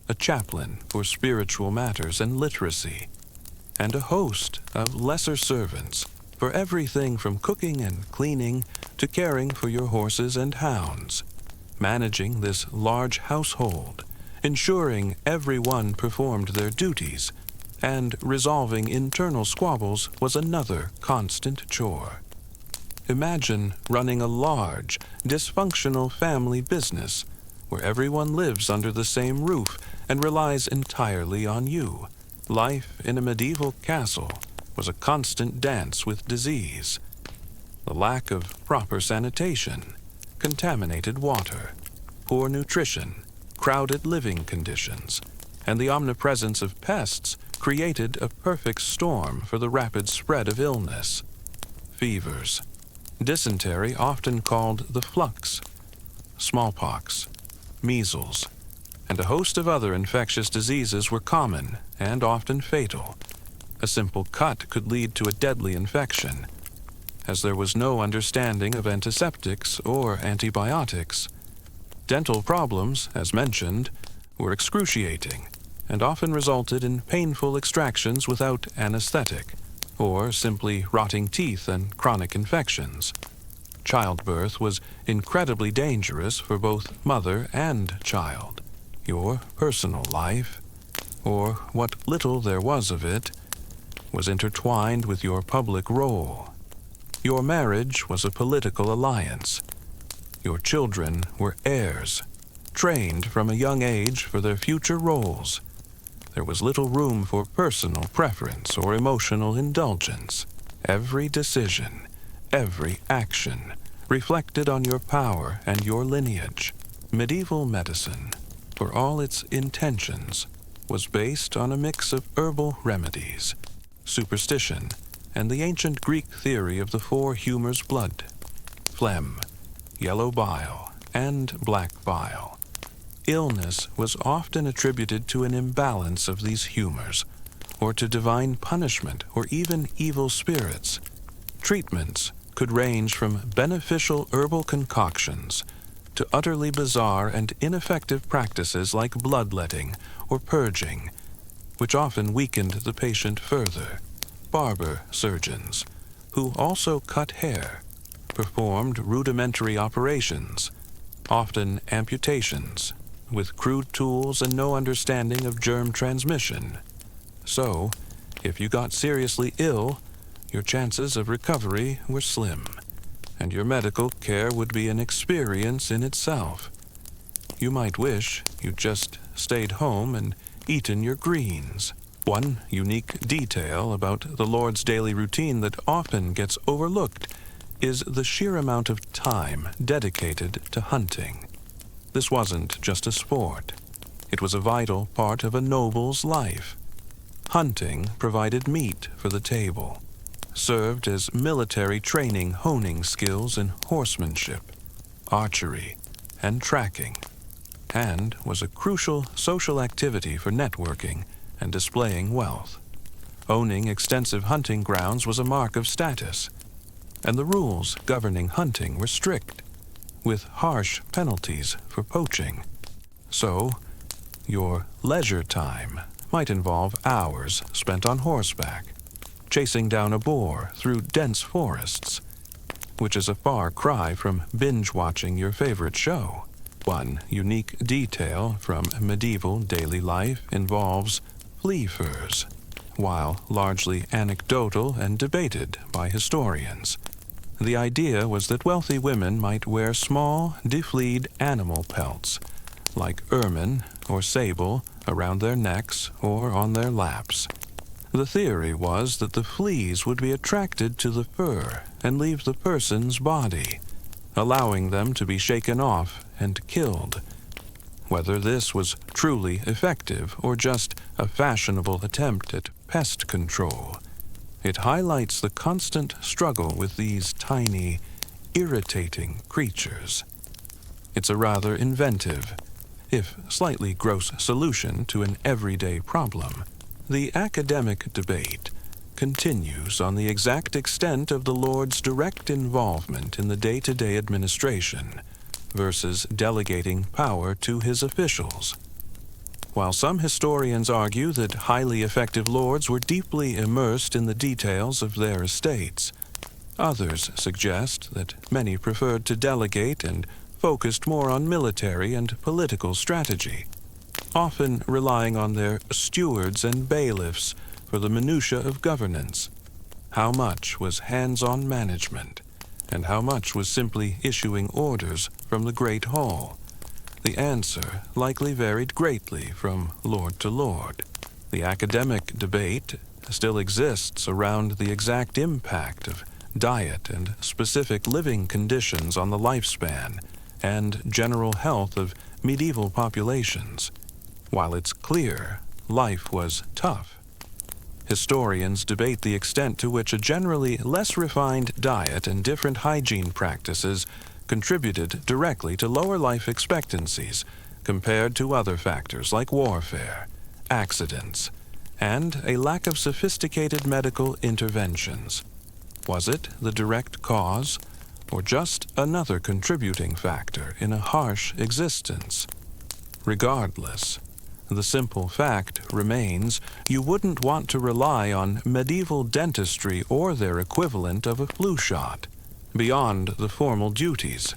[SPEAKER 1] a chaplain for spiritual matters and literacy, and a host of lesser servants for everything from cooking and cleaning to caring for your horses and hounds. Managing this large household, ensuring everyone performed their duties, and resolving internal squabbles was another constant chore. Imagine running a large, dysfunctional family business where everyone lives under the same roof and relies entirely on you. Life in a medieval castle was a constant dance with disease. The lack of proper sanitation, contaminated water, poor nutrition, crowded living conditions, and the omnipresence of pests created a perfect storm for the rapid spread of illness. Fevers, dysentery often called the flux, smallpox, measles, and a host of other infectious diseases were common and often fatal. A simple cut could lead to a deadly infection. As there was no understanding of antiseptics or antibiotics, dental problems, as mentioned, were excruciating and often resulted in painful extractions without anesthetic, or simply rotting teeth and chronic infections. Childbirth was incredibly dangerous for both mother and child. Your personal life, or what little there was of it, was intertwined with your public role. Your marriage was a political alliance. Your children were heirs, trained from a young age for their future roles. There was little room for personal preference or emotional indulgence. Every decision, every action, reflected on your power and your lineage. Medieval medicine, for all its intentions, was based on a mix of herbal remedies, superstition, and the ancient Greek theory of the four humors blood: phlegm, yellow bile, and black bile. Illness was often attributed to an imbalance of these humors, or to divine punishment, or even evil spirits. Treatments could range from beneficial herbal concoctions to utterly bizarre and ineffective practices like bloodletting or purging, which often weakened the patient further. Barber surgeons, who also cut hair, performed rudimentary operations, often amputations, with crude tools and no understanding of germ transmission. So, if you got seriously ill, your chances of recovery were slim, and your medical care would be an experience in itself. You might wish you'd just stayed home and eaten your greens. One unique detail about the Lord's daily routine that often gets overlooked is the sheer amount of time dedicated to hunting. This wasn't just a sport. It was a vital part of a noble's life. Hunting provided meat for the table, served as military training, honing skills in horsemanship, archery, and tracking, and was a crucial social activity for networking and displaying wealth. Owning extensive hunting grounds was a mark of status, and the rules governing hunting were strict, with harsh penalties for poaching. So, your leisure time might involve hours spent on horseback, chasing down a boar through dense forests, which is a far cry from binge-watching your favorite show. One unique detail from medieval daily life involves flea furs, while largely anecdotal and debated by historians. The idea was that wealthy women might wear small, defleed animal pelts, like ermine or sable, around their necks or on their laps. The theory was that the fleas would be attracted to the fur and leave the person's body, allowing them to be shaken off and killed. Whether this was truly effective or just a fashionable attempt at pest control, it highlights the constant struggle with these tiny, irritating creatures. It's a rather inventive, if slightly gross solution to an everyday problem. The academic debate continues on the exact extent of the Lord's direct involvement in the day-to-day administration versus delegating power to his officials. While some historians argue that highly effective lords were deeply immersed in the details of their estates, others suggest that many preferred to delegate and focused more on military and political strategy, often relying on their stewards and bailiffs for the minutiae of governance. How much was hands-on management, and how much was simply issuing orders from the Great Hall? The answer likely varied greatly from lord to lord. The academic debate still exists around the exact impact of diet and specific living conditions on the lifespan and general health of medieval populations. While it's clear life was tough, historians debate the extent to which a generally less refined diet and different hygiene practices contributed directly to lower life expectancies compared to other factors like warfare, accidents, and a lack of sophisticated medical interventions. Was it the direct cause, or just another contributing factor in a harsh existence? Regardless, the simple fact remains you wouldn't want to rely on medieval dentistry or their equivalent of a flu shot. Beyond the formal duties,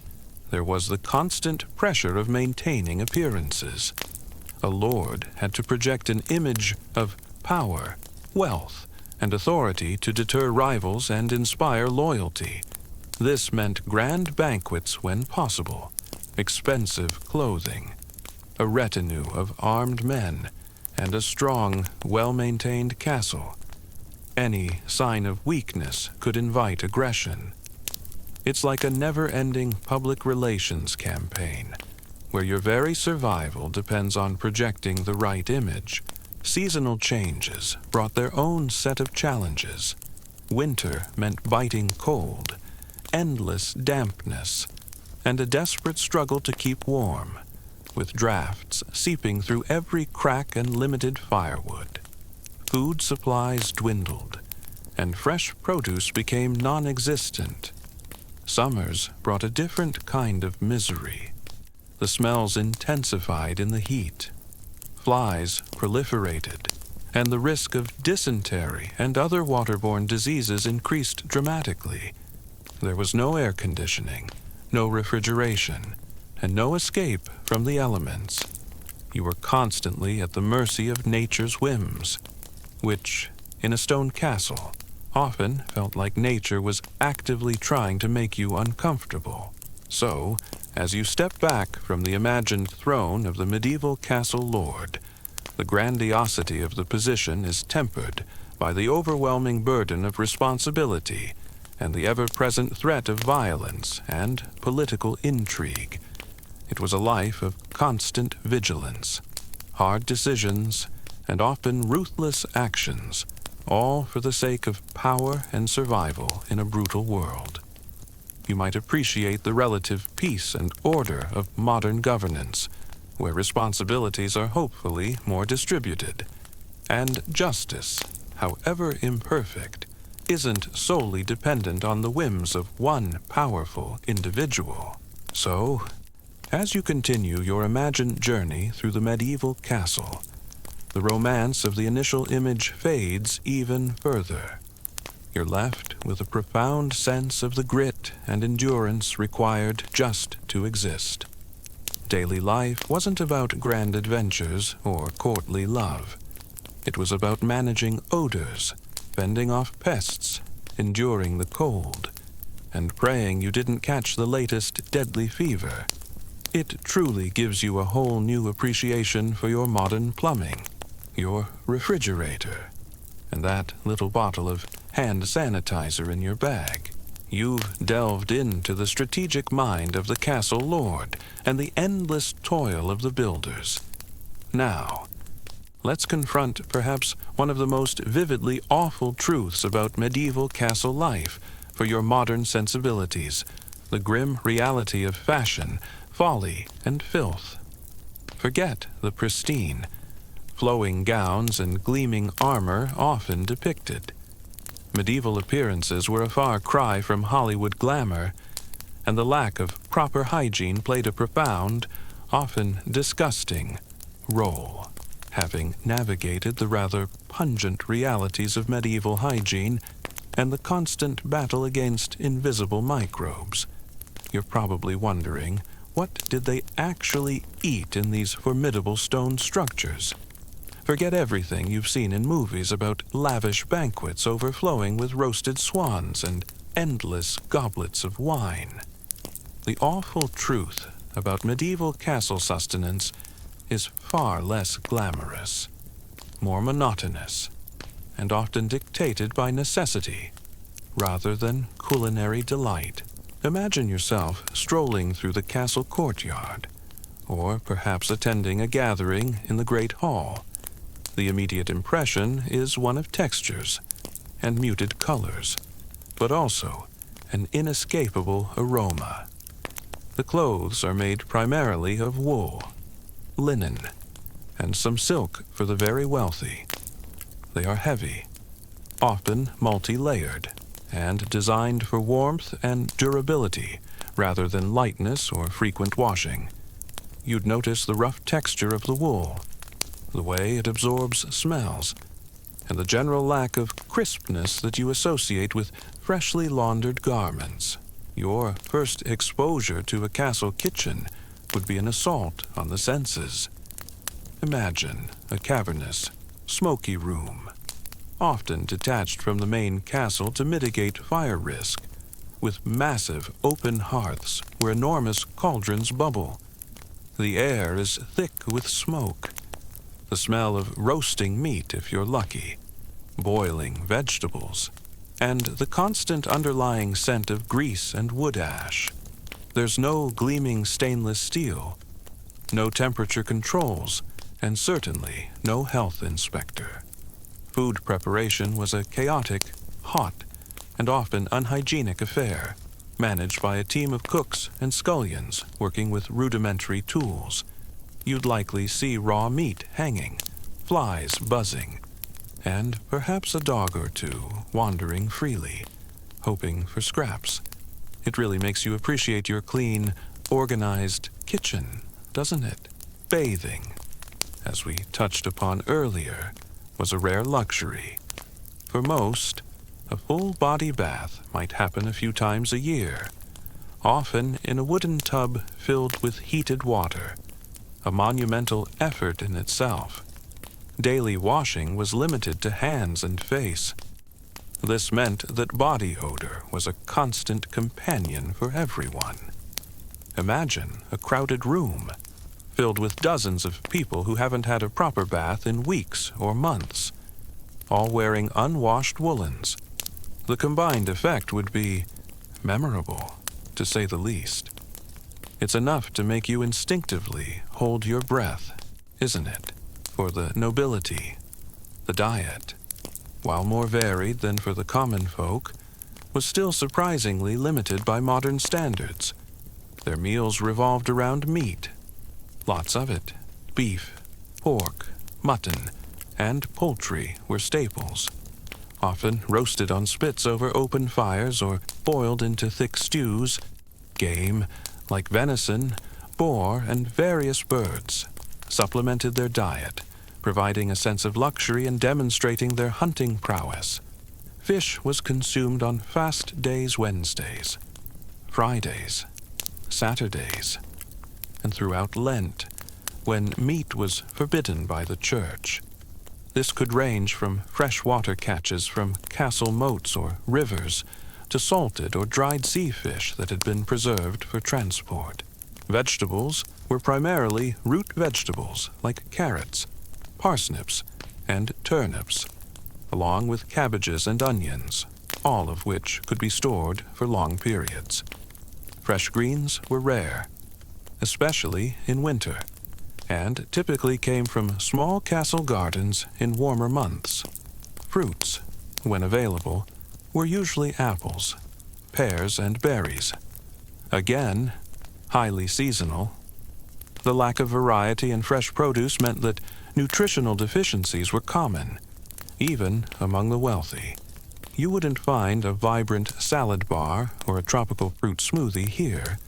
[SPEAKER 1] there was the constant pressure of maintaining appearances. A lord had to project an image of power, wealth, and authority to deter rivals and inspire loyalty. This meant grand banquets when possible, expensive clothing, a retinue of armed men, and a strong, well-maintained castle. Any sign of weakness could invite aggression. It's like a never-ending public relations campaign, where your very survival depends on projecting the right image. Seasonal changes brought their own set of challenges. Winter meant biting cold, endless dampness, and a desperate struggle to keep warm, with drafts seeping through every crack and limited firewood. food supplies dwindled, and fresh produce became non-existent. Summers brought a different kind of misery. The smells intensified in the heat. Flies proliferated, and the risk of dysentery and other waterborne diseases increased dramatically. There was no air conditioning, no refrigeration, and no escape from the elements. You were constantly at the mercy of nature's whims, which, in a stone castle, often felt like nature was actively trying to make you uncomfortable. So, as you step back from the imagined throne of the medieval castle lord, the grandiosity of the position is tempered by the overwhelming burden of responsibility and the ever-present threat of violence and political intrigue. It was a life of constant vigilance, hard decisions, and often ruthless actions, all for the sake of power and survival in a brutal world. You might appreciate the relative peace and order of modern governance, where responsibilities are hopefully more distributed, and justice, however imperfect, isn't solely dependent on the whims of one powerful individual. So, as you continue your imagined journey through the medieval castle, the romance of the initial image fades even further. You're left with a profound sense of the grit and endurance required just to exist. Daily life wasn't about grand adventures or courtly love. It was about managing odors, fending off pests, enduring the cold, and praying you didn't catch the latest deadly fever. It truly gives you a whole new appreciation for your modern plumbing, your refrigerator, and that little bottle of hand sanitizer in your bag. You've delved into the strategic mind of the castle lord and the endless toil of the builders. Now, let's confront perhaps one of the most vividly awful truths about medieval castle life for your modern sensibilities, the grim reality of fashion, folly, and filth. Forget the pristine, flowing gowns and gleaming armor often depicted. Medieval appearances were a far cry from Hollywood glamour, and the lack of proper hygiene played a profound, often disgusting, role. Having navigated the rather pungent realities of medieval hygiene and the constant battle against invisible microbes, you're probably wondering, what did they actually eat in these formidable stone structures? Forget everything you've seen in movies about lavish banquets overflowing with roasted swans and endless goblets of wine. The awful truth about medieval castle sustenance is far less glamorous, more monotonous, and often dictated by necessity rather than culinary delight. Imagine yourself strolling through the castle courtyard, or perhaps attending a gathering in the great hall. The immediate impression is one of textures and muted colors, but also an inescapable aroma. The clothes are made primarily of wool, linen, and some silk for the very wealthy. They are heavy, often multi-layered, and designed for warmth and durability rather than lightness or frequent washing. You'd notice the rough texture of the wool, the way it absorbs smells, and the general lack of crispness that you associate with freshly laundered garments. Your first exposure to a castle kitchen would be an assault on the senses. Imagine a cavernous, smoky room, often detached from the main castle to mitigate fire risk, with massive open hearths where enormous cauldrons bubble. The air is thick with smoke, the smell of roasting meat if you're lucky, boiling vegetables, and the constant underlying scent of grease and wood ash. There's no gleaming stainless steel, no temperature controls, and certainly no health inspector. Food preparation was a chaotic, hot, and often unhygienic affair, managed by a team of cooks and scullions working with rudimentary tools. You'd likely see raw meat hanging, flies buzzing, and perhaps a dog or two wandering freely, hoping for scraps. It really makes you appreciate your clean, organized kitchen, doesn't it? Bathing, as we touched upon earlier, was a rare luxury. For most, a full body bath might happen a few times a year, often in a wooden tub filled with heated water, a monumental effort in itself. Daily washing was limited to hands and face. This meant that body odor was a constant companion for everyone. Imagine a crowded room filled with dozens of people who haven't had a proper bath in weeks or months, all wearing unwashed woolens. The combined effect would be memorable, to say the least. It's enough to make you instinctively hold your breath, isn't it? For the nobility, the diet, while more varied than for the common folk, was still surprisingly limited by modern standards. Their meals revolved around meat, lots of it. Beef, pork, mutton, and poultry were staples, often roasted on spits over open fires or boiled into thick stews. Game, like venison, boar, and various birds, supplemented their diet, providing a sense of luxury and demonstrating their hunting prowess. Fish was consumed on fast days Wednesdays, Fridays, Saturdays, and throughout Lent, when meat was forbidden by the church. This could range from freshwater catches from castle moats or rivers to salted or dried sea fish that had been preserved for transport. Vegetables were primarily root vegetables like carrots, parsnips, and turnips, along with cabbages and onions, all of which could be stored for long periods. Fresh greens were rare, especially in winter, and typically came from small castle gardens in warmer months. Fruits, when available, were usually apples, pears, and berries. Again, highly seasonal. The lack of variety in fresh produce meant that nutritional deficiencies were common, even among the wealthy. You wouldn't find a vibrant salad bar or a tropical fruit smoothie here.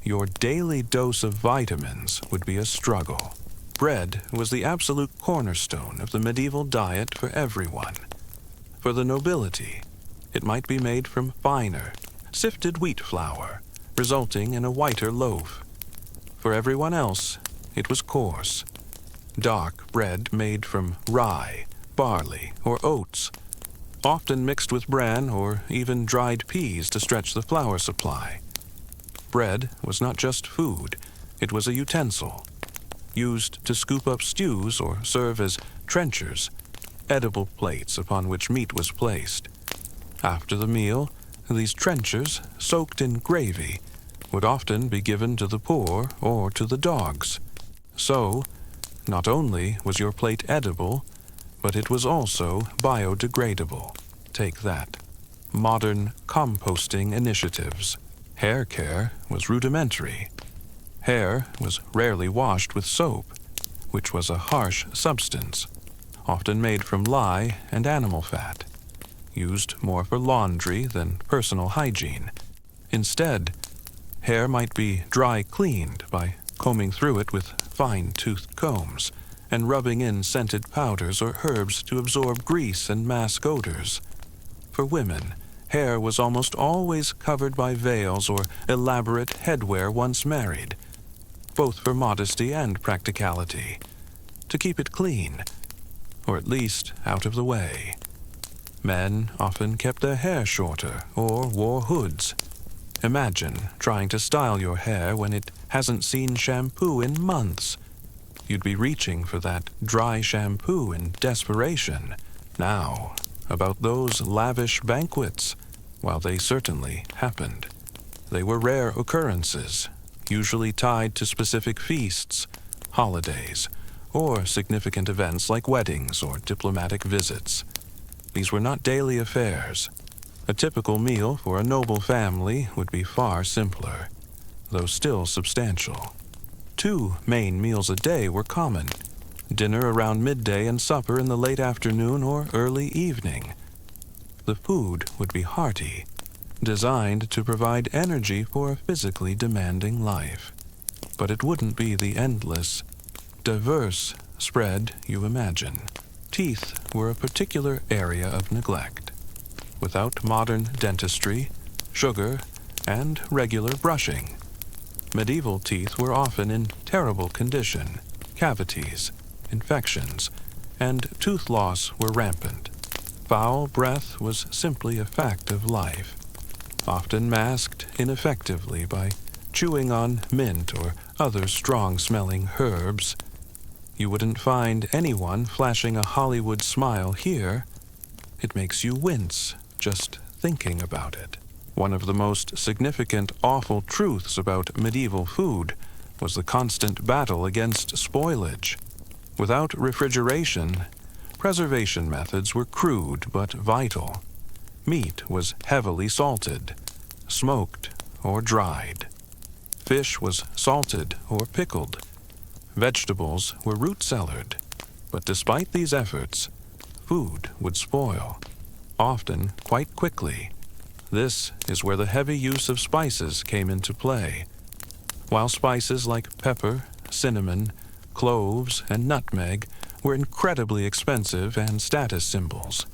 [SPEAKER 1] Your daily dose of vitamins would be a struggle. Bread was the absolute cornerstone of the medieval diet for everyone. For the nobility, it might be made from finer, sifted wheat flour, resulting in a whiter loaf. For everyone else, it was coarse, dark bread made from rye, barley, or oats, often mixed with bran or even dried peas to stretch the flour supply. Bread was not just food, it was a utensil, used to scoop up stews or serve as trenchers, edible plates upon which meat was placed. After the meal, these trenchers, soaked in gravy, would often be given to the poor or to the dogs. So, not only was your plate edible, but it was also biodegradable. Take that. Modern composting initiatives. Hair care was rudimentary. Hair was rarely washed with soap, which was a harsh substance, often made from lye and animal fat, used more for laundry than personal hygiene. Instead, hair might be dry cleaned by combing through it with fine-toothed combs and rubbing in scented powders or herbs to absorb grease and mask odors. For women, hair was almost always covered by veils or elaborate headwear once married, both for modesty and practicality, to keep it clean, or at least out of the way. Men often kept their hair shorter or wore hoods. Imagine trying to style your hair when it hasn't seen shampoo in months. You'd be reaching for that dry shampoo in desperation. Now, about those lavish banquets, while they certainly happened, they were rare occurrences, usually tied to specific feasts, holidays, or significant events like weddings or diplomatic visits. These were not daily affairs. A typical meal for a noble family would be far simpler, though still substantial. 2 main meals a day were common, dinner around midday, and supper in the late afternoon or early evening. The food would be hearty, designed to provide energy for a physically demanding life. But it wouldn't be the endless, diverse spread you imagine. Teeth were a particular area of neglect. Without modern dentistry, sugar, and regular brushing, medieval teeth were often in terrible condition. Cavities, infections, and tooth loss were rampant. Foul breath was simply a fact of life, often masked ineffectively by chewing on mint or other strong-smelling herbs. You wouldn't find anyone flashing a Hollywood smile here. It makes you wince just thinking about it. One of the most significant awful truths about medieval food was the constant battle against spoilage. Without refrigeration, preservation methods were crude but vital. Meat was heavily salted, smoked, or dried. Fish was salted or pickled. Vegetables were root-cellared. But despite these efforts, food would spoil, often quite quickly. This is where the heavy use of spices came into play. While spices like pepper, cinnamon, cloves, and nutmeg were incredibly expensive and status symbols,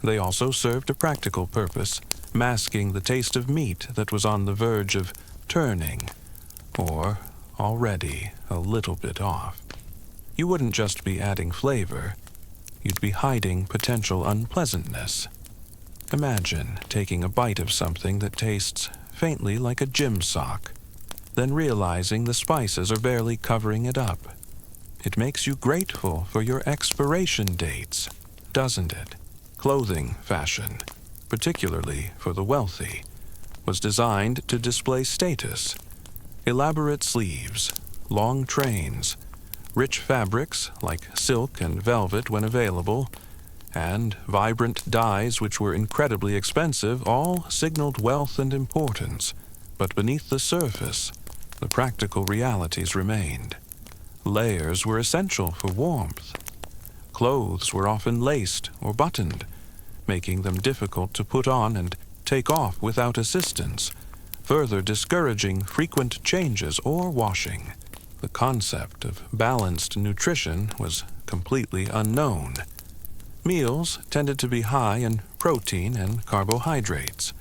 [SPEAKER 1] they also served a practical purpose, masking the taste of meat that was on the verge of turning, or already a little bit off. You wouldn't just be adding flavor, you'd be hiding potential unpleasantness. Imagine taking a bite of something that tastes faintly like a gym sock, then realizing the spices are barely covering it up. It makes you grateful for your expiration dates, doesn't it? Clothing fashion, particularly for the wealthy, was designed to display status. Elaborate sleeves, long trains, rich fabrics like silk and velvet when available, and vibrant dyes which were incredibly expensive all signaled wealth and importance. But beneath the surface, the practical realities remained. Layers were essential for warmth. Clothes were often laced or buttoned, making them difficult to put on and take off without assistance, further discouraging frequent changes or washing. The concept of balanced nutrition was completely unknown. Meals tended to be high in protein and carbohydrates,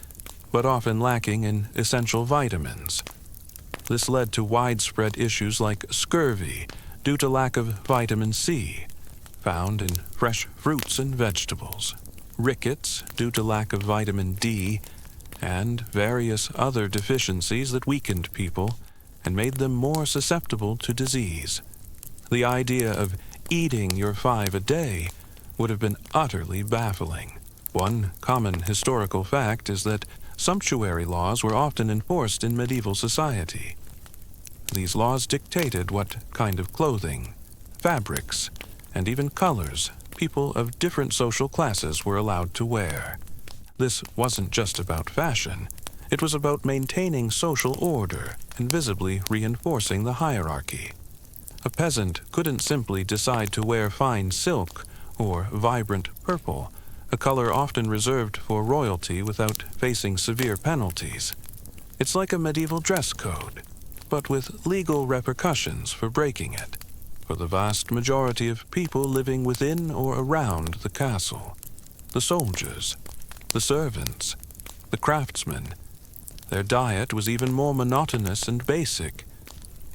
[SPEAKER 1] but often lacking in essential vitamins. This led to widespread issues like scurvy due to lack of vitamin C, found in fresh fruits and vegetables, rickets due to lack of vitamin D, and various other deficiencies that weakened people and made them more susceptible to disease. The idea of eating your 5 a day would have been utterly baffling. One common historical fact is that sumptuary laws were often enforced in medieval society. These laws dictated what kind of clothing, fabrics, and even colors people of different social classes were allowed to wear. This wasn't just about fashion. It was about maintaining social order and visibly reinforcing the hierarchy. A peasant couldn't simply decide to wear fine silk or vibrant purple, a color often reserved for royalty, without facing severe penalties. It's like a medieval dress code, but with legal repercussions for breaking it, for the vast majority of people living within or around the castle. The soldiers, the servants, the craftsmen. Their diet was even more monotonous and basic.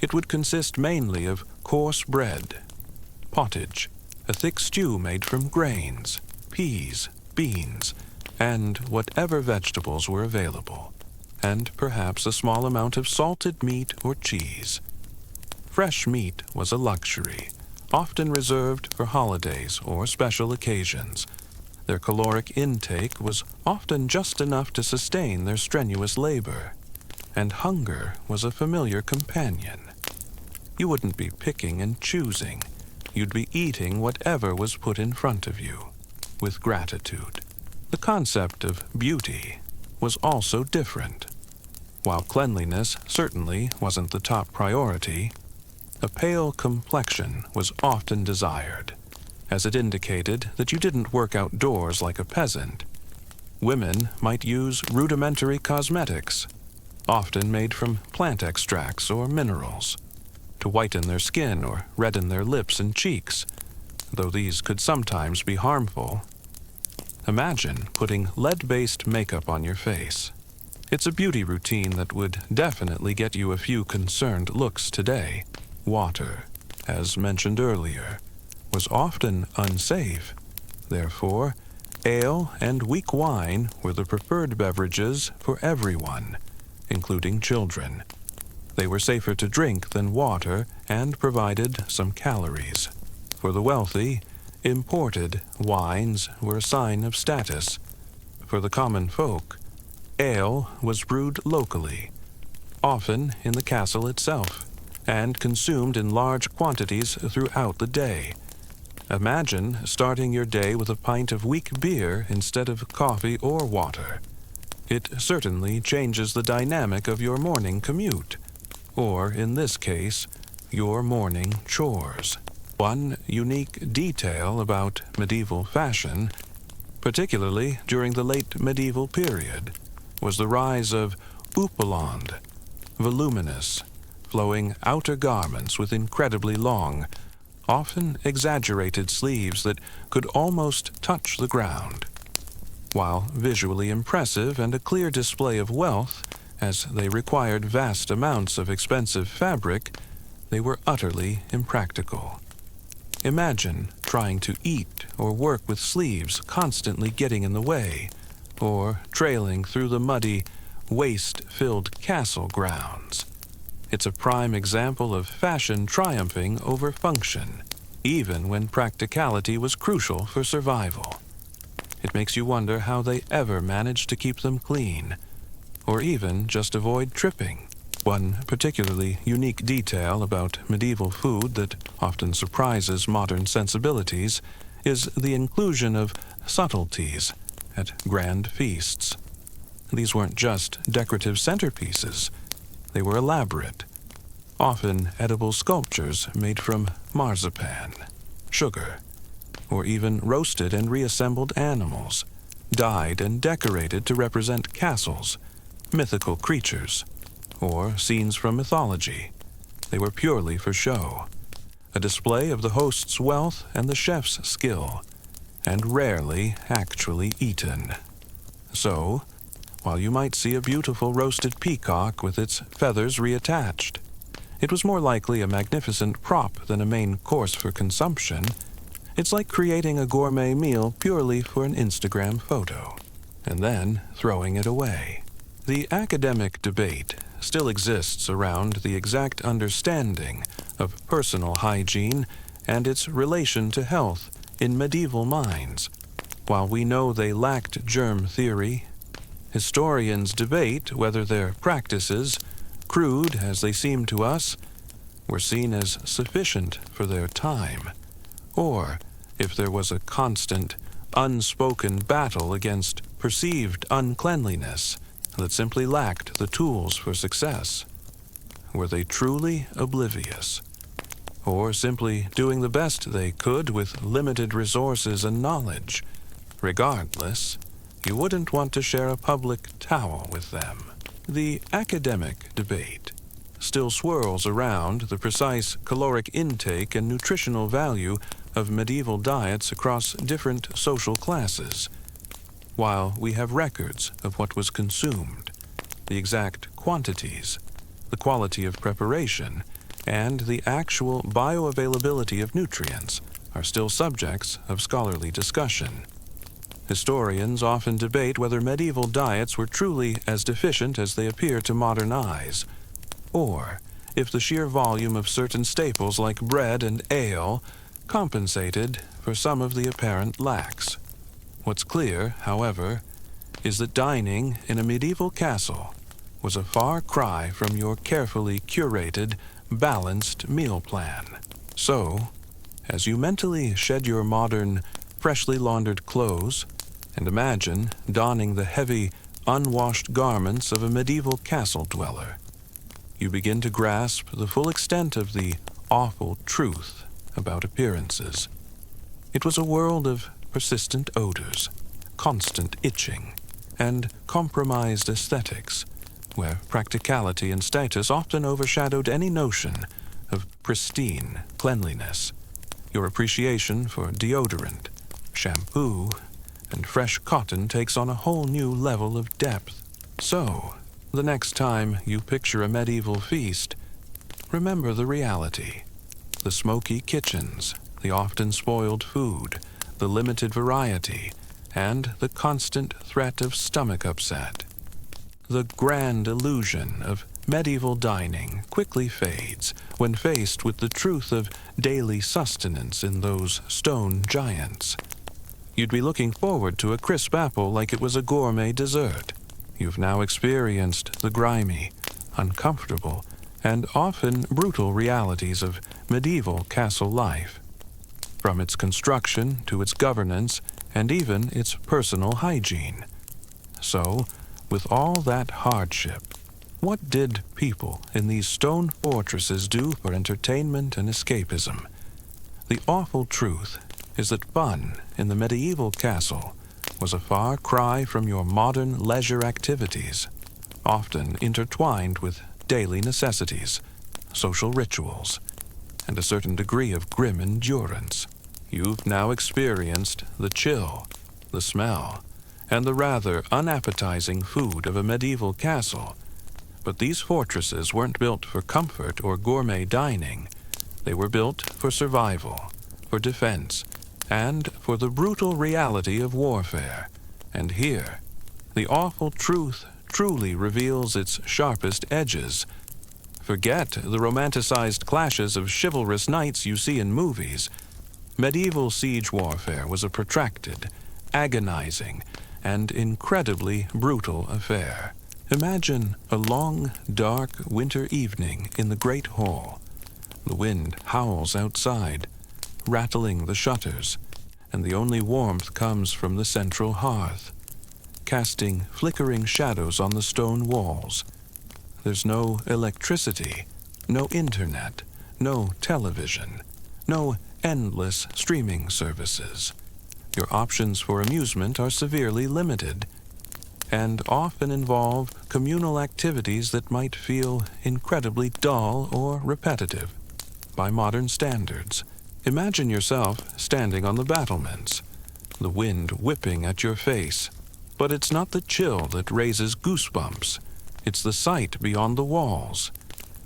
[SPEAKER 1] It would consist mainly of coarse bread, pottage, a thick stew made from grains, peas, beans, and whatever vegetables were available, and perhaps a small amount of salted meat or cheese. Fresh meat was a luxury, often reserved for holidays or special occasions. Their caloric intake was often just enough to sustain their strenuous labor, and hunger was a familiar companion. You wouldn't be picking and choosing. You'd be eating whatever was put in front of you, with gratitude. The concept of beauty was also different. While cleanliness certainly wasn't the top priority, A pale complexion was often desired, as it indicated that you didn't work outdoors like a peasant. Women might use rudimentary cosmetics, often made from plant extracts or minerals, to whiten their skin or redden their lips and cheeks, though these could sometimes be harmful. Imagine putting lead-based makeup on your face. It's a beauty routine that would definitely get you a few concerned looks today. Water, as mentioned earlier, was often unsafe. Therefore, ale and weak wine were the preferred beverages for everyone, including children. They were safer to drink than water and provided some calories. For the wealthy, imported wines were a sign of status. For the common folk, ale was brewed locally, often in the castle itself, and consumed in large quantities throughout the day. Imagine starting your day with a pint of weak beer instead of coffee or water. It certainly changes the dynamic of your morning commute, or in this case, your morning chores. One unique detail about medieval fashion, particularly during the late medieval period, was the rise of houppelande, voluminous, flowing outer garments with incredibly long, often exaggerated sleeves that could almost touch the ground. While visually impressive and a clear display of wealth, as they required vast amounts of expensive fabric, they were utterly impractical. Imagine trying to eat or work with sleeves constantly getting in the way, or trailing through the muddy, waste-filled castle grounds. It's a prime example of fashion triumphing over function, even when practicality was crucial for survival. It makes you wonder how they ever managed to keep them clean, or even just avoid tripping. One particularly unique detail about medieval food that often surprises modern sensibilities is the inclusion of subtleties at grand feasts. These weren't just decorative centerpieces. They were elaborate, often edible sculptures made from marzipan, sugar, or even roasted and reassembled animals, dyed and decorated to represent castles, mythical creatures, or scenes from mythology. They were purely for show, a display of the host's wealth and the chef's skill, and rarely actually eaten. So, while you might see a beautiful roasted peacock with its feathers reattached, it was more likely a magnificent prop than a main course for consumption. It's like creating a gourmet meal purely for an Instagram photo, and then throwing it away. The academic debate still exists around the exact understanding of personal hygiene and its relation to health in medieval minds. While we know they lacked germ theory, historians debate whether their practices, crude as they seem to us, were seen as sufficient for their time, or if there was a constant, unspoken battle against perceived uncleanliness that simply lacked the tools for success. Were they truly oblivious, or simply doing the best they could with limited resources and knowledge? Regardless, you wouldn't want to share a public towel with them. The academic debate still swirls around the precise caloric intake and nutritional value of medieval diets across different social classes. While we have records of what was consumed, the exact quantities, the quality of preparation, and the actual bioavailability of nutrients are still subjects of scholarly discussion. Historians often debate whether medieval diets were truly as deficient as they appear to modern eyes, or if the sheer volume of certain staples like bread and ale compensated for some of the apparent lacks. What's clear, however, is that dining in a medieval castle was a far cry from your carefully curated, balanced meal plan. So, as you mentally shed your modern, freshly laundered clothes and imagine donning the heavy, unwashed garments of a medieval castle dweller, you begin to grasp the full extent of the awful truth about appearances. It was a world of persistent odors, constant itching, and compromised aesthetics, where practicality and status often overshadowed any notion of pristine cleanliness. Your appreciation for deodorant, shampoo, and fresh cotton takes on a whole new level of depth. So, the next time you picture a medieval feast, remember the reality. The smoky kitchens, the often spoiled food, the limited variety, and the constant threat of stomach upset. The grand illusion of medieval dining quickly fades when faced with the truth of daily sustenance in those stone giants. You'd be looking forward to a crisp apple like it was a gourmet dessert. You've now experienced the grimy, uncomfortable, and often brutal realities of medieval castle life, from its construction to its governance and even its personal hygiene. So, with all that hardship, what did people in these stone fortresses do for entertainment and escapism? The awful truth is that fun in the medieval castle was a far cry from your modern leisure activities, often intertwined with daily necessities, social rituals, and a certain degree of grim endurance. You've now experienced the chill, the smell, and the rather unappetizing food of a medieval castle. But these fortresses weren't built for comfort or gourmet dining. They were built for survival, for defense, and for the brutal reality of warfare. And here, the awful truth truly reveals its sharpest edges. Forget the romanticized clashes of chivalrous knights you see in movies. Medieval siege warfare was a protracted, agonizing, and incredibly brutal affair. Imagine a long, dark winter evening in the great hall. The wind howls outside, rattling the shutters, and the only warmth comes from the central hearth, casting flickering shadows on the stone walls. There's no electricity, no internet, no television, no endless streaming services. Your options for amusement are severely limited, and often involve communal activities that might feel incredibly dull or repetitive by modern standards. Imagine yourself standing on the battlements, the wind whipping at your face. But it's not the chill that raises goosebumps. It's the sight beyond the walls.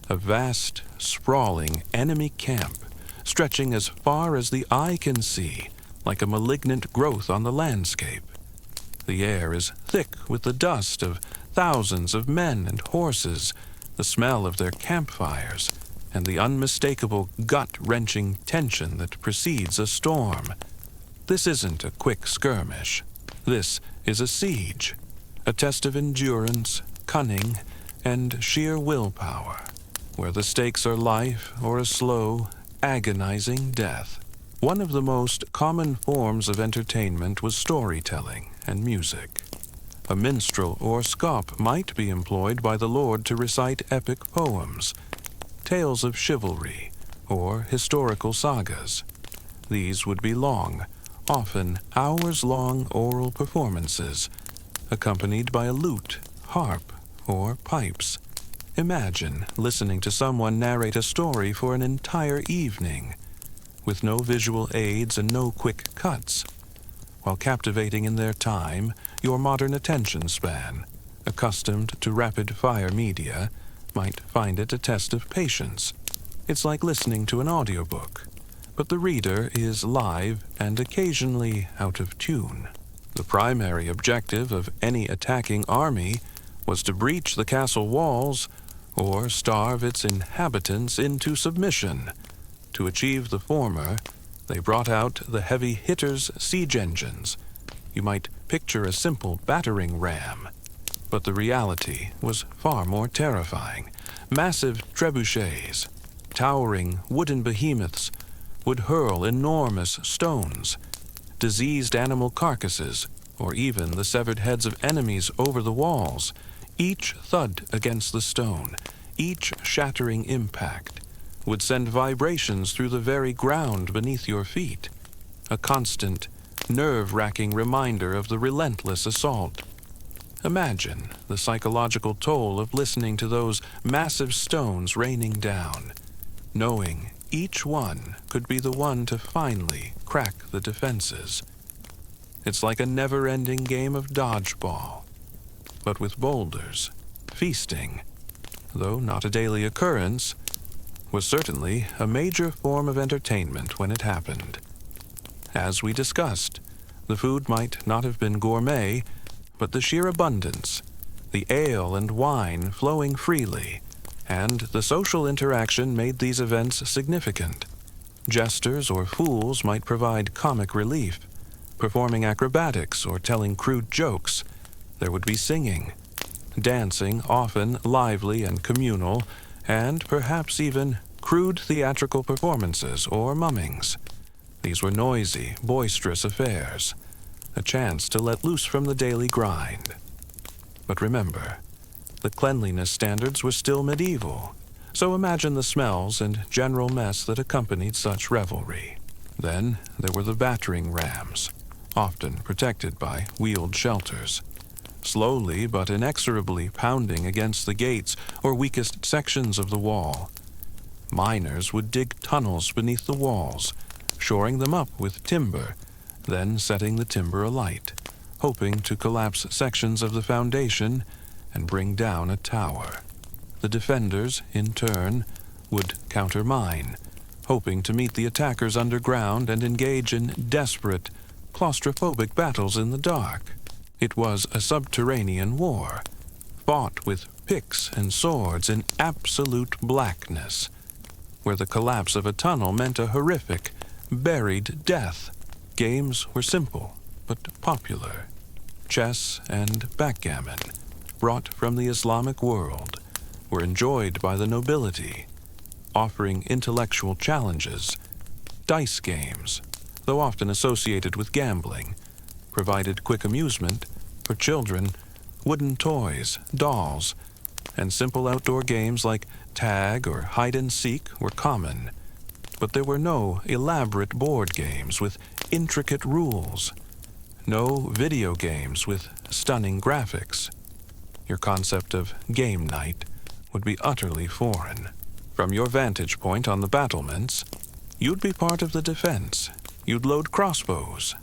[SPEAKER 1] A vast, sprawling enemy camp, stretching as far as the eye can see, like a malignant growth on the landscape. The air is thick with the dust of thousands of men and horses, the smell of their campfires, and the unmistakable gut-wrenching tension that precedes a storm. This isn't a quick skirmish. This is a siege, a test of endurance, cunning, and sheer willpower, where the stakes are life or a slow, agonizing death. One of the most common forms of entertainment was storytelling and music. A minstrel or scop might be employed by the lord to recite epic poems, tales of chivalry, or historical sagas. These would be long, often hours-long oral performances, accompanied by a lute, harp, or pipes. Imagine listening to someone narrate a story for an entire evening, with no visual aids and no quick cuts. While captivating in their time, your modern attention span, accustomed to rapid-fire media, might find it a test of patience. It's like listening to an audiobook, but the reader is live and occasionally out of tune. The primary objective of any attacking army was to breach the castle walls or starve its inhabitants into submission. To achieve the former, they brought out the heavy hitters' siege engines. You might picture a simple battering ram, but the reality was far more terrifying. Massive trebuchets, towering wooden behemoths, would hurl enormous stones. Diseased animal carcasses, or even the severed heads of enemies over the walls, each thud against the stone, each shattering impact, would send vibrations through the very ground beneath your feet, a constant, nerve-wracking reminder of the relentless assault. Imagine the psychological toll of listening to those massive stones raining down, knowing each one could be the one to finally crack the defenses. It's like a never-ending game of dodgeball, but with boulders. Feasting, though not a daily occurrence, was certainly a major form of entertainment when it happened. As we discussed, the food might not have been gourmet, but the sheer abundance, the ale and wine flowing freely, and the social interaction made these events significant. Jesters or fools might provide comic relief, performing acrobatics or telling crude jokes. There would be singing, dancing, often lively and communal, and perhaps even crude theatrical performances or mummings. These were noisy, boisterous affairs, a chance to let loose from the daily grind. But remember, the cleanliness standards were still medieval, so imagine the smells and general mess that accompanied such revelry. Then there were the battering rams, often protected by wheeled shelters, slowly but inexorably pounding against the gates or weakest sections of the wall. Miners would dig tunnels beneath the walls, shoring them up with timber, then setting the timber alight, hoping to collapse sections of the foundation and bring down a tower. The defenders, in turn, would countermine, hoping to meet the attackers underground and engage in desperate, claustrophobic battles in the dark. It was a subterranean war, fought with picks and swords in absolute blackness, where the collapse of a tunnel meant a horrific, buried death. Games were simple, but popular. Chess and backgammon, brought from the Islamic world, were enjoyed by the nobility, offering intellectual challenges. Dice games, though often associated with gambling, provided quick amusement for children. Wooden toys, dolls, and simple outdoor games like tag or hide-and-seek were common. But there were no elaborate board games with intricate rules, no video games with stunning graphics. Your concept of game night would be utterly foreign. From your vantage point on the battlements, you'd be part of the defense. You'd load crossbows,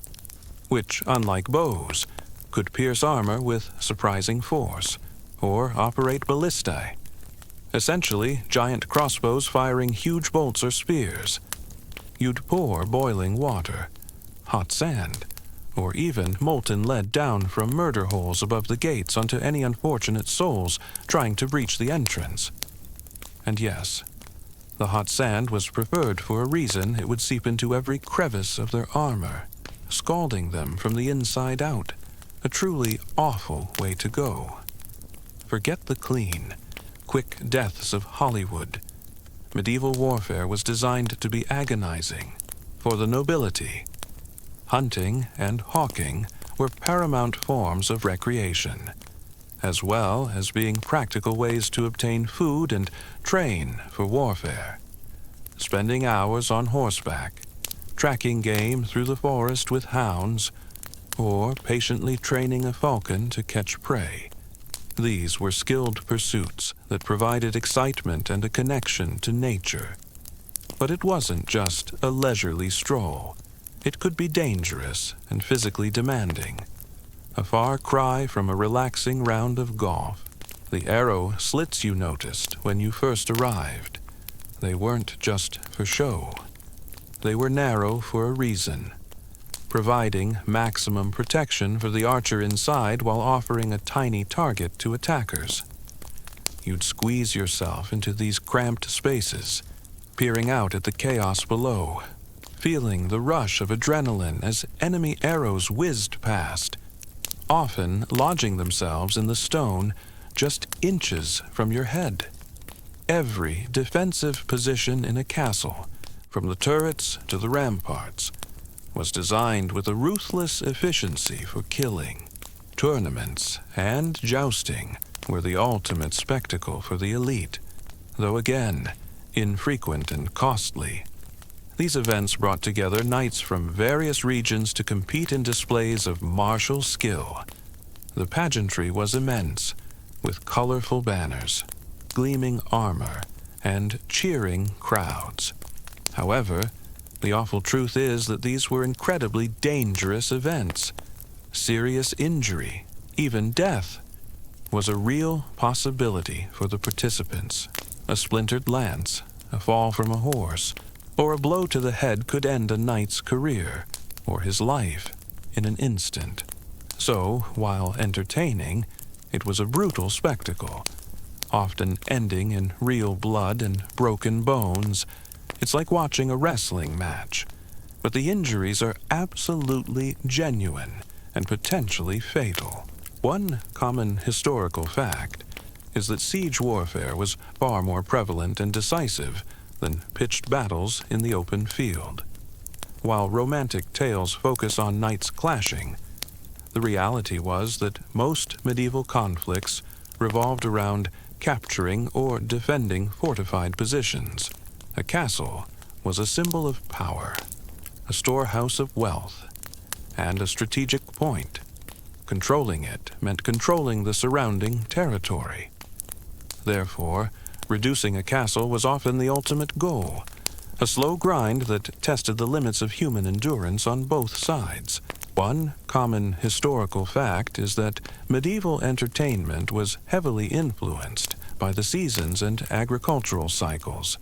[SPEAKER 1] which, unlike bows, could pierce armor with surprising force, or operate ballistae, essentially giant crossbows firing huge bolts or spears. You'd pour boiling water, hot sand, or even molten lead down from murder holes above the gates onto any unfortunate souls trying to breach the entrance. And yes, the hot sand was preferred for a reason. It would seep into every crevice of their armor, scalding them from the inside out. A truly awful way to go. Forget the clean, quick deaths of Hollywood. Medieval warfare was designed to be agonizing for the nobility. Hunting and hawking were paramount forms of recreation, as well as being practical ways to obtain food and train for warfare. Spending hours on horseback, tracking game through the forest with hounds, or patiently training a falcon to catch prey. These were skilled pursuits that provided excitement and a connection to nature. But it wasn't just a leisurely stroll. It could be dangerous and physically demanding, a far cry from a relaxing round of golf. The arrow slits you noticed when you first arrived, they weren't just for show. They were narrow for a reason, providing maximum protection for the archer inside while offering a tiny target to attackers. You'd squeeze yourself into these cramped spaces, peering out at the chaos below, feeling the rush of adrenaline as enemy arrows whizzed past, often lodging themselves in the stone just inches from your head. Every defensive position in a castle, from the turrets to the ramparts, was designed with a ruthless efficiency for killing. Tournaments and jousting were the ultimate spectacle for the elite, though again, infrequent and costly. These events brought together knights from various regions to compete in displays of martial skill. The pageantry was immense, with colorful banners, gleaming armor, and cheering crowds. However, the awful truth is that these were incredibly dangerous events. Serious injury, even death, was a real possibility for the participants. A splintered lance, a fall from a horse, or a blow to the head could end a knight's career, or his life, in an instant. So, while entertaining, it was a brutal spectacle, often ending in real blood and broken bones. It's like watching a wrestling match, but the injuries are absolutely genuine and potentially fatal. One common historical fact is that siege warfare was far more prevalent and decisive than pitched battles in the open field. While romantic tales focus on knights clashing, the reality was that most medieval conflicts revolved around capturing or defending fortified positions. A castle was a symbol of power, a storehouse of wealth, and a strategic point. Controlling it meant controlling the surrounding territory. Therefore, reducing a castle was often the ultimate goal, a slow grind that tested the limits of human endurance on both sides. One common historical fact is that medieval entertainment was heavily influenced by the seasons and agricultural cycles.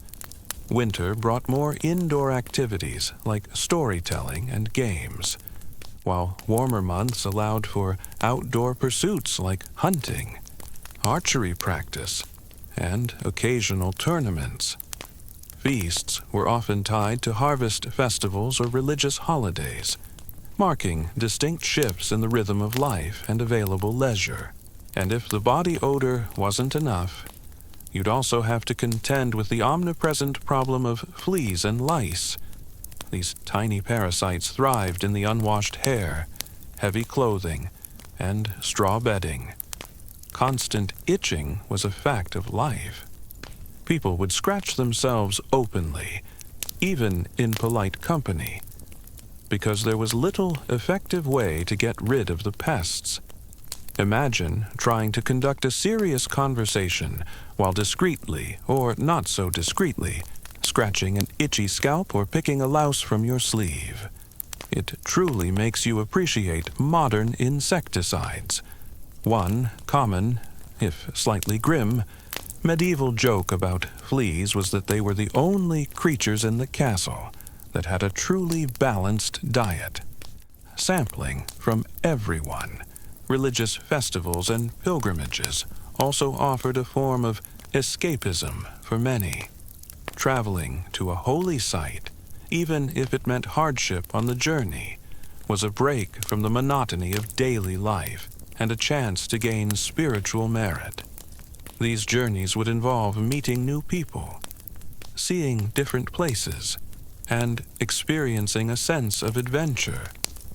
[SPEAKER 1] Winter brought more indoor activities like storytelling and games, while warmer months allowed for outdoor pursuits like hunting, archery practice, and occasional tournaments. Feasts were often tied to harvest festivals or religious holidays, marking distinct shifts in the rhythm of life and available leisure. And if the body odor wasn't enough, you'd also have to contend with the omnipresent problem of fleas and lice. These tiny parasites thrived in the unwashed hair, heavy clothing, and straw bedding. Constant itching was a fact of life. People would scratch themselves openly, even in polite company, because there was little effective way to get rid of the pests. Imagine trying to conduct a serious conversation while discreetly, or not so discreetly, scratching an itchy scalp or picking a louse from your sleeve. It truly makes you appreciate modern insecticides. One common, if slightly grim, medieval joke about fleas was that they were the only creatures in the castle that had a truly balanced diet. Sampling from everyone, religious festivals and pilgrimages also offered a form of escapism for many. Traveling to a holy site, even if it meant hardship on the journey, was a break from the monotony of daily life and a chance to gain spiritual merit. These journeys would involve meeting new people, seeing different places, and experiencing a sense of adventure,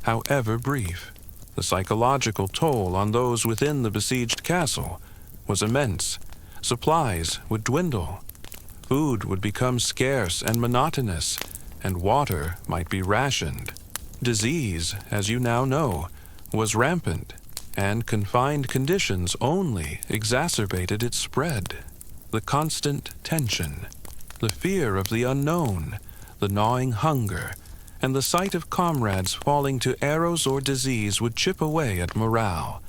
[SPEAKER 1] however brief. The psychological toll on those within the besieged castle was immense. Supplies would dwindle, food would become scarce and monotonous, and water might be rationed. Disease, as you now know, was rampant, and confined conditions only exacerbated its spread. The constant tension, the fear of the unknown, the gnawing hunger, and the sight of comrades falling to arrows or disease would chip away at morale.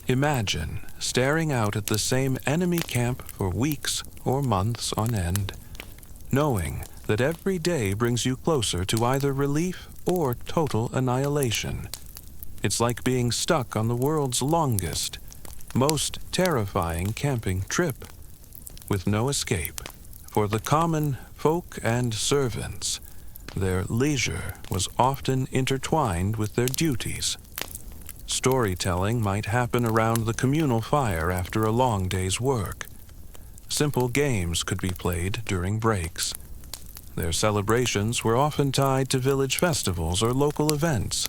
[SPEAKER 1] Imagine staring out at the same enemy camp for weeks or months on end, knowing that every day brings you closer to either relief or total annihilation. It's like being stuck on the world's longest, most terrifying camping trip, with no escape. For the common folk and servants, their leisure was often intertwined with their duties. Storytelling might happen around the communal fire after a long day's work. Simple games could be played during breaks. Their celebrations were often tied to village festivals or local events,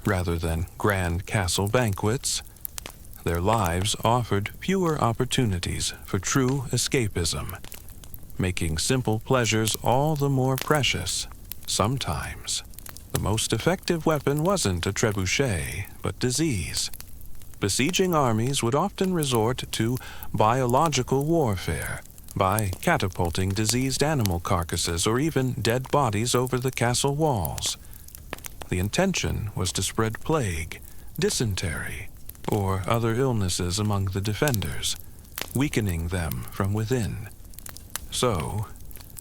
[SPEAKER 1] rather than grand castle banquets. Their lives offered fewer opportunities for true escapism. making simple pleasures all the more precious. Sometimes, the most effective weapon wasn't a trebuchet, but disease. Besieging armies would often resort to biological warfare by catapulting diseased animal carcasses or even dead bodies over the castle walls. The intention was to spread plague, dysentery, or other illnesses among the defenders, weakening them from within. So,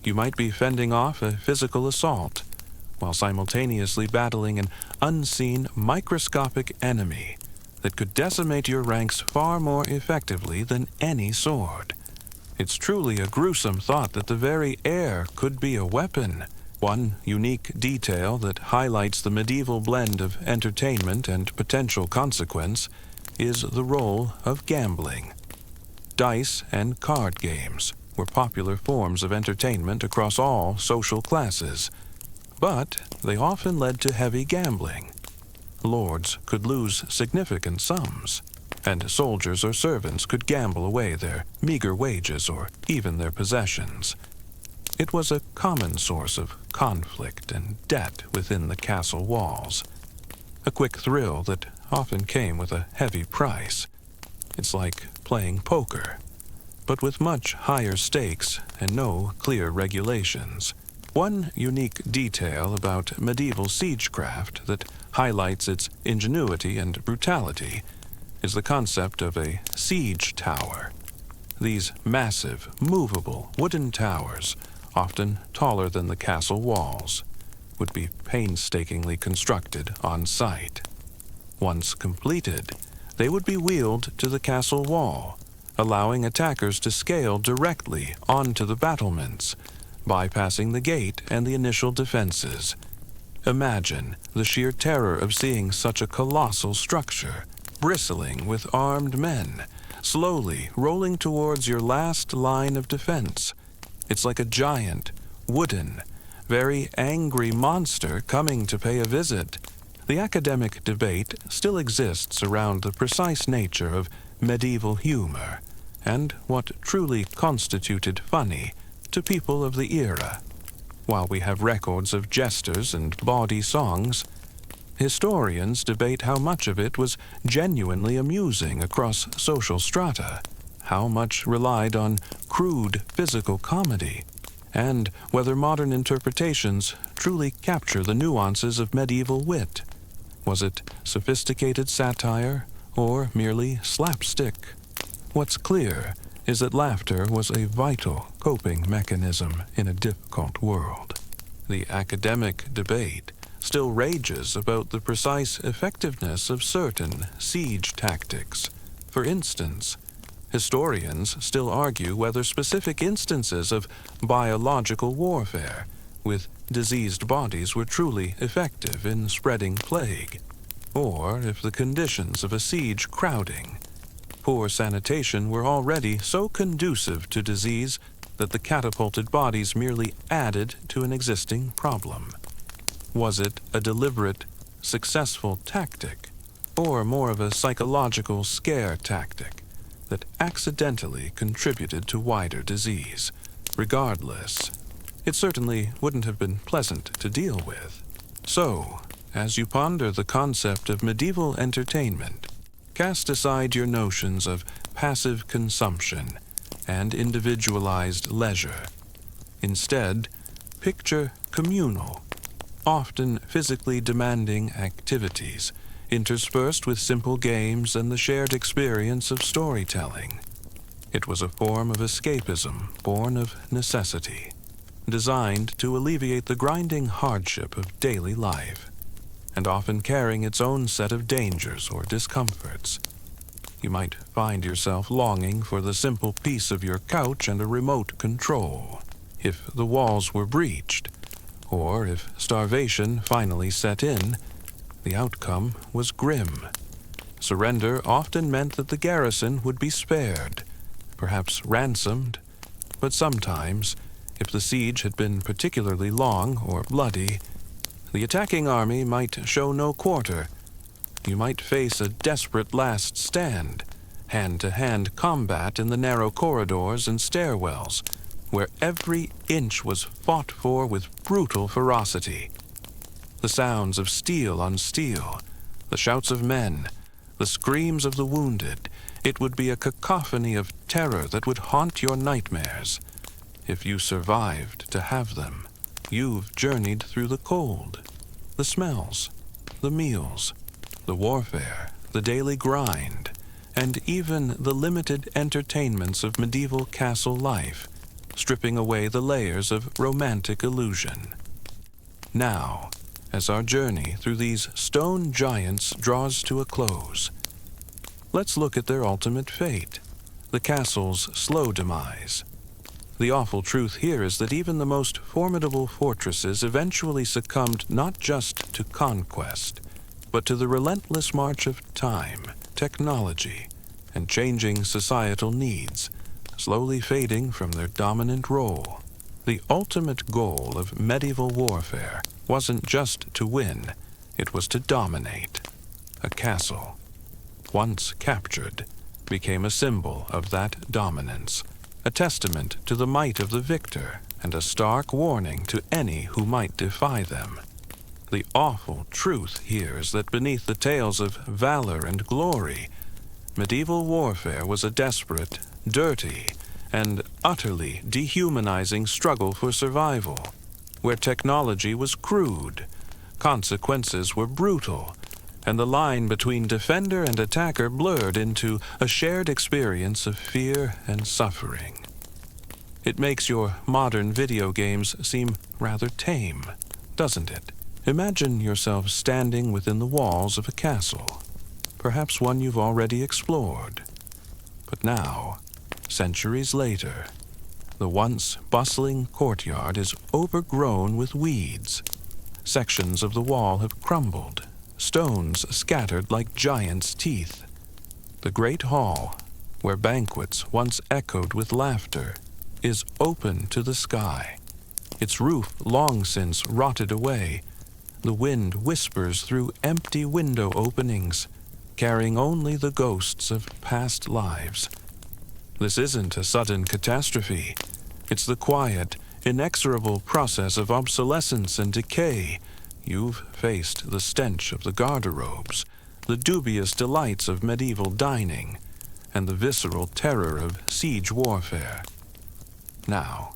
[SPEAKER 1] you might be fending off a physical assault while simultaneously battling an unseen microscopic enemy that could decimate your ranks far more effectively than any sword. It's truly a gruesome thought that the very air could be a weapon. One unique detail that highlights the medieval blend of entertainment and potential consequence is the role of gambling. Dice and card games were popular forms of entertainment across all social classes, but they often led to heavy gambling. Lords could lose significant sums, and soldiers or servants could gamble away their meager wages or even their possessions. It was a common source of conflict and debt within the castle walls, a quick thrill that often came with a heavy price. It's like playing poker, but with much higher stakes and no clear regulations. One unique detail about medieval siegecraft that highlights its ingenuity and brutality is the concept of a siege tower. These massive, movable wooden towers, often taller than the castle walls, would be painstakingly constructed on site. Once completed, they would be wheeled to the castle wall, allowing attackers to scale directly onto the battlements, bypassing the gate and the initial defenses. Imagine the sheer terror of seeing such a colossal structure, bristling with armed men, slowly rolling towards your last line of defense. It's like a giant, wooden, very angry monster coming to pay a visit. The academic debate still exists around the precise nature of medieval humor and what truly constituted funny to people of the era. While we have records of jesters and bawdy songs, historians debate how much of it was genuinely amusing across social strata, how much relied on crude physical comedy, and whether modern interpretations truly capture the nuances of medieval wit. Was it sophisticated satire or merely slapstick? What's clear is that laughter was a vital coping mechanism in a difficult world. The academic debate still rages about the precise effectiveness of certain siege tactics. For instance, historians still argue whether specific instances of biological warfare with diseased bodies were truly effective in spreading plague, or if the conditions of a siege crowding, poor sanitation were already so conducive to disease that the catapulted bodies merely added to an existing problem. Was it a deliberate, successful tactic, or more of a psychological scare tactic that accidentally contributed to wider disease? Regardless, it certainly wouldn't have been pleasant to deal with. So, as you ponder the concept of medieval entertainment, cast aside your notions of passive consumption and individualized leisure. Instead, picture communal, often physically demanding activities, interspersed with simple games and the shared experience of storytelling. It was a form of escapism born of necessity, designed to alleviate the grinding hardship of daily life, and often carrying its own set of dangers or discomforts. You might find yourself longing for the simple peace of your couch and a remote control. If the walls were breached, or if starvation finally set in, the outcome was grim. Surrender often meant that the garrison would be spared, perhaps ransomed, but sometimes, if the siege had been particularly long or bloody, the attacking army might show no quarter. You might face a desperate last stand, hand-to-hand combat in the narrow corridors and stairwells, where every inch was fought for with brutal ferocity. The sounds of steel on steel, the shouts of men, the screams of the wounded, it would be a cacophony of terror that would haunt your nightmares. If you survived to have them, you've journeyed through the cold, the smells, the meals, the warfare, the daily grind, and even the limited entertainments of medieval castle life, stripping away the layers of romantic illusion. Now, as our journey through these stone giants draws to a close, let's look at their ultimate fate, the castle's slow demise. The awful truth here is that even the most formidable fortresses eventually succumbed not just to conquest, but to the relentless march of time, technology, and changing societal needs, slowly fading from their dominant role. The ultimate goal of medieval warfare wasn't just to win, it was to dominate. A castle, once captured, became a symbol of that dominance, a testament to the might of the victor, and a stark warning to any who might defy them. The awful truth here is that beneath the tales of valor and glory, medieval warfare was a desperate, dirty, and utterly dehumanizing struggle for survival, where technology was crude, consequences were brutal, and the line between defender and attacker blurred into a shared experience of fear and suffering. It makes your modern video games seem rather tame, doesn't it? Imagine yourself standing within the walls of a castle, perhaps one you've already explored. But now, centuries later, the once bustling courtyard is overgrown with weeds. Sections of the wall have crumbled, stones scattered like giants' teeth. The great hall, where banquets once echoed with laughter, is open to the sky. Its roof long since rotted away. The wind whispers through empty window openings, carrying only the ghosts of past lives. This isn't a sudden catastrophe. It's the quiet, inexorable process of obsolescence and decay. You've faced the stench of the garderobes, the dubious delights of medieval dining, and the visceral terror of siege warfare. Now,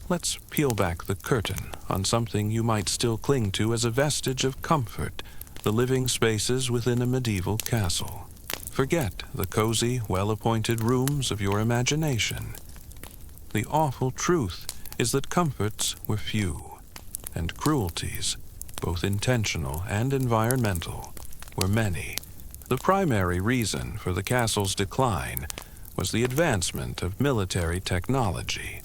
[SPEAKER 1] let's peel back the curtain on something you might still cling to as a vestige of comfort, the living spaces within a medieval castle. Forget the cozy, well-appointed rooms of your imagination. The awful truth is that comforts were few, and cruelties, both intentional and environmental, were many. The primary reason for the castle's decline was the advancement of military technology.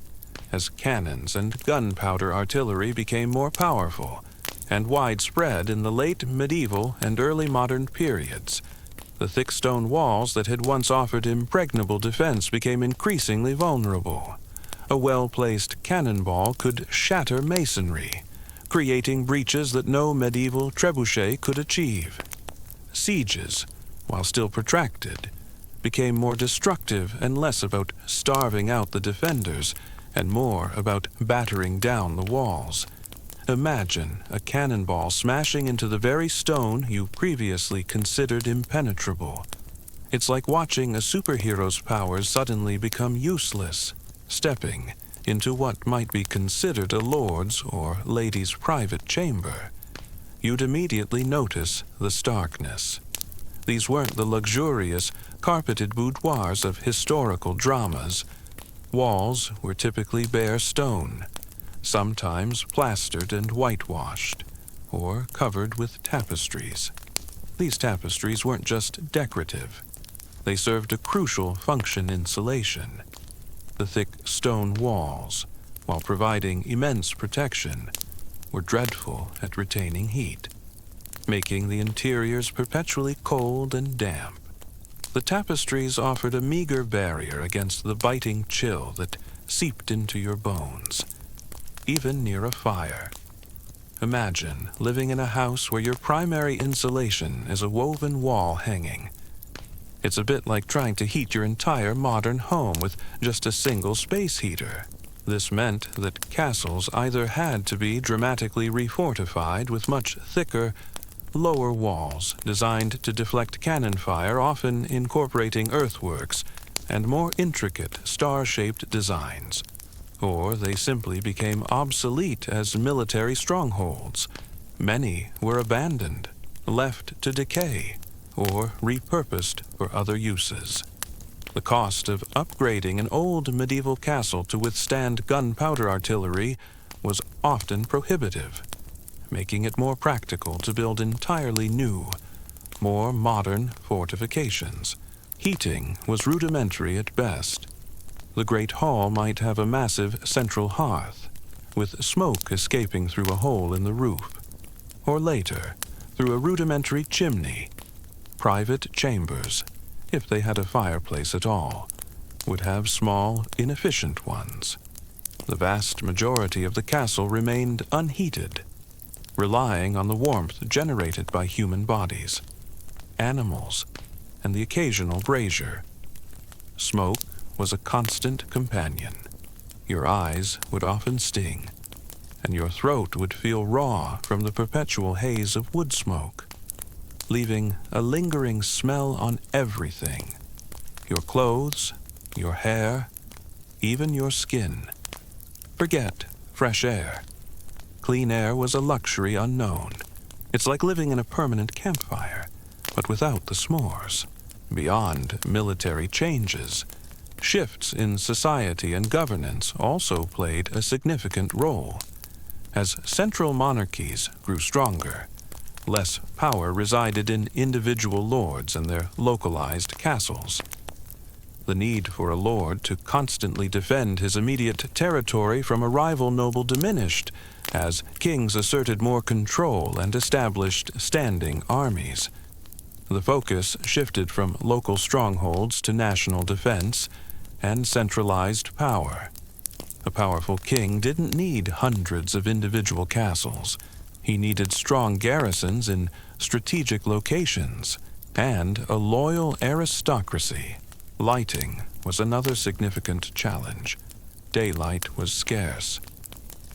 [SPEAKER 1] As cannons and gunpowder artillery became more powerful and widespread in the late medieval and early modern periods, the thick stone walls that had once offered impregnable defense became increasingly vulnerable. A well-placed cannonball could shatter masonry, creating breaches that no medieval trebuchet could achieve. Sieges, while still protracted, became more destructive and less about starving out the defenders and more about battering down the walls. Imagine a cannonball smashing into the very stone you previously considered impenetrable. It's like watching a superhero's powers suddenly become useless, stepping into what might be considered a lord's or lady's private chamber. You'd immediately notice the starkness. These weren't the luxurious, carpeted boudoirs of historical dramas. Walls were typically bare stone, sometimes plastered and whitewashed, or covered with tapestries. These tapestries weren't just decorative. They served a crucial function in insulation. The thick stone walls, while providing immense protection, were dreadful at retaining heat, making the interiors perpetually cold and damp. The tapestries offered a meager barrier against the biting chill that seeped into your bones, even near a fire. Imagine living in a house where your primary insulation is a woven wall hanging. It's a bit like trying to heat your entire modern home with just a single space heater. This meant that castles either had to be dramatically refortified with much thicker, lower walls designed to deflect cannon fire, often incorporating earthworks and more intricate star-shaped designs, or they simply became obsolete as military strongholds. Many were abandoned, left to decay, or repurposed for other uses. The cost of upgrading an old medieval castle to withstand gunpowder artillery was often prohibitive, making it more practical to build entirely new, more modern fortifications. Heating was rudimentary at best. The great hall might have a massive central hearth, with smoke escaping through a hole in the roof, or later, through a rudimentary chimney. Private chambers, if they had a fireplace at all, would have small, inefficient ones. The vast majority of the castle remained unheated, relying on the warmth generated by human bodies, animals, and the occasional brazier. Smoke was a constant companion. Your eyes would often sting, and your throat would feel raw from the perpetual haze of wood smoke, leaving a lingering smell on everything: your clothes, your hair, even your skin. Forget fresh air. Clean air was a luxury unknown. It's like living in a permanent campfire, but without the s'mores. Beyond military changes, shifts in society and governance also played a significant role. As central monarchies grew stronger, less power resided in individual lords and their localized castles. The need for a lord to constantly defend his immediate territory from a rival noble diminished as kings asserted more control and established standing armies. The focus shifted from local strongholds to national defense and centralized power. A powerful king didn't need hundreds of individual castles. He needed strong garrisons in strategic locations and a loyal aristocracy. Lighting was another significant challenge. Daylight was scarce,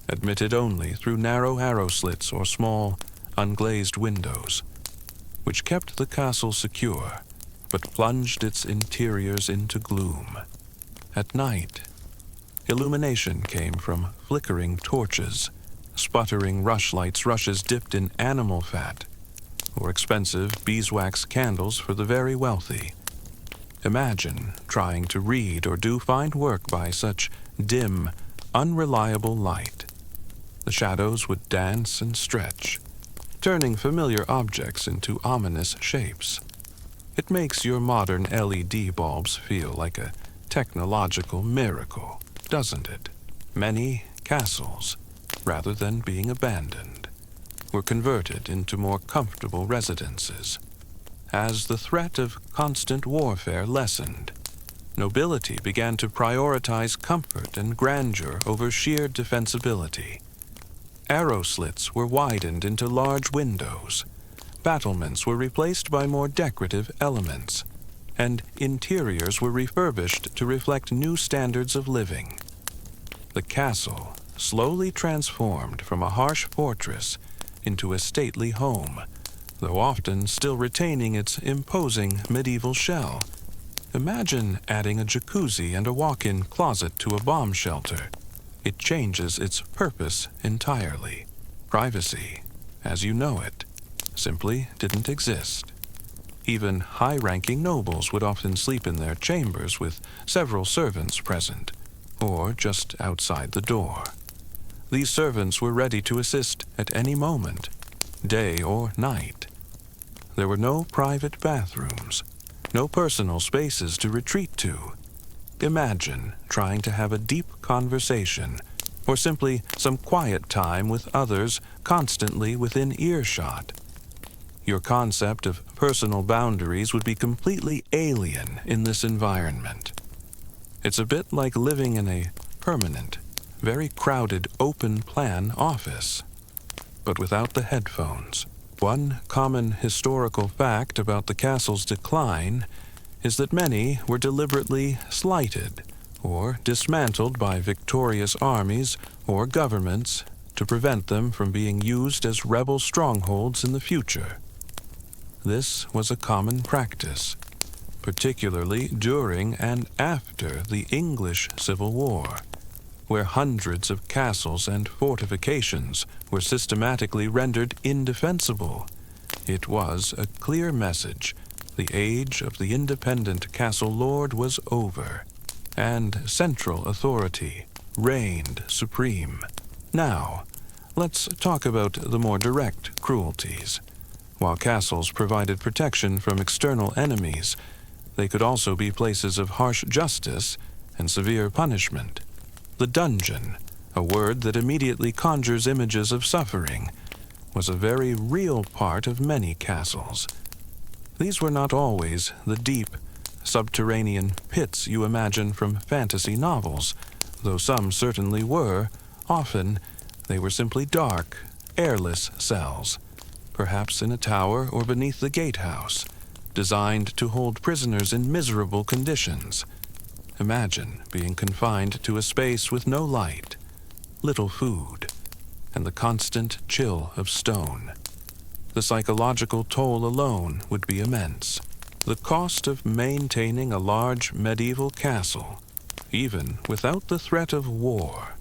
[SPEAKER 1] admitted only through narrow arrow slits or small, unglazed windows, which kept the castle secure, but plunged its interiors into gloom. At night, illumination came from flickering torches, sputtering rushes dipped in animal fat, or expensive beeswax candles for the very wealthy. Imagine trying to read or do fine work by such dim, unreliable light. The shadows would dance and stretch, turning familiar objects into ominous shapes. It makes your modern LED bulbs feel like a technological miracle, doesn't it? Many castles, rather than being abandoned, were converted into more comfortable residences. As the threat of constant warfare lessened, nobility began to prioritize comfort and grandeur over sheer defensibility. Arrow slits were widened into large windows, battlements were replaced by more decorative elements, and interiors were refurbished to reflect new standards of living. The castle slowly transformed from a harsh fortress into a stately home, though often still retaining its imposing medieval shell. Imagine adding a jacuzzi and a walk-in closet to a bomb shelter. It changes its purpose entirely. Privacy, as you know it, simply didn't exist. Even high-ranking nobles would often sleep in their chambers with several servants present, or just outside the door. These servants were ready to assist at any moment, day or night. There were no private bathrooms, no personal spaces to retreat to. Imagine trying to have a deep conversation, or simply some quiet time with others constantly within earshot. Your concept of personal boundaries would be completely alien in this environment. It's a bit like living in a permanent, very crowded open-plan office, but without the headphones. One common historical fact about the castle's decline is that many were deliberately slighted or dismantled by victorious armies or governments to prevent them from being used as rebel strongholds in the future. This was a common practice, particularly during and after the English Civil War, where hundreds of castles and fortifications were systematically rendered indefensible. It was a clear message. The age of the independent castle lord was over, and central authority reigned supreme. Now, let's talk about the more direct cruelties. While castles provided protection from external enemies, they could also be places of harsh justice and severe punishment. The dungeon, a word that immediately conjures images of suffering, was a very real part of many castles. These were not always the deep, subterranean pits you imagine from fantasy novels, though some certainly were. Often, they were simply dark, airless cells, perhaps in a tower or beneath the gatehouse, designed to hold prisoners in miserable conditions. Imagine being confined to a space with no light, little food, and the constant chill of stone. The psychological toll alone would be immense. The cost of maintaining a large medieval castle, even without the threat of war,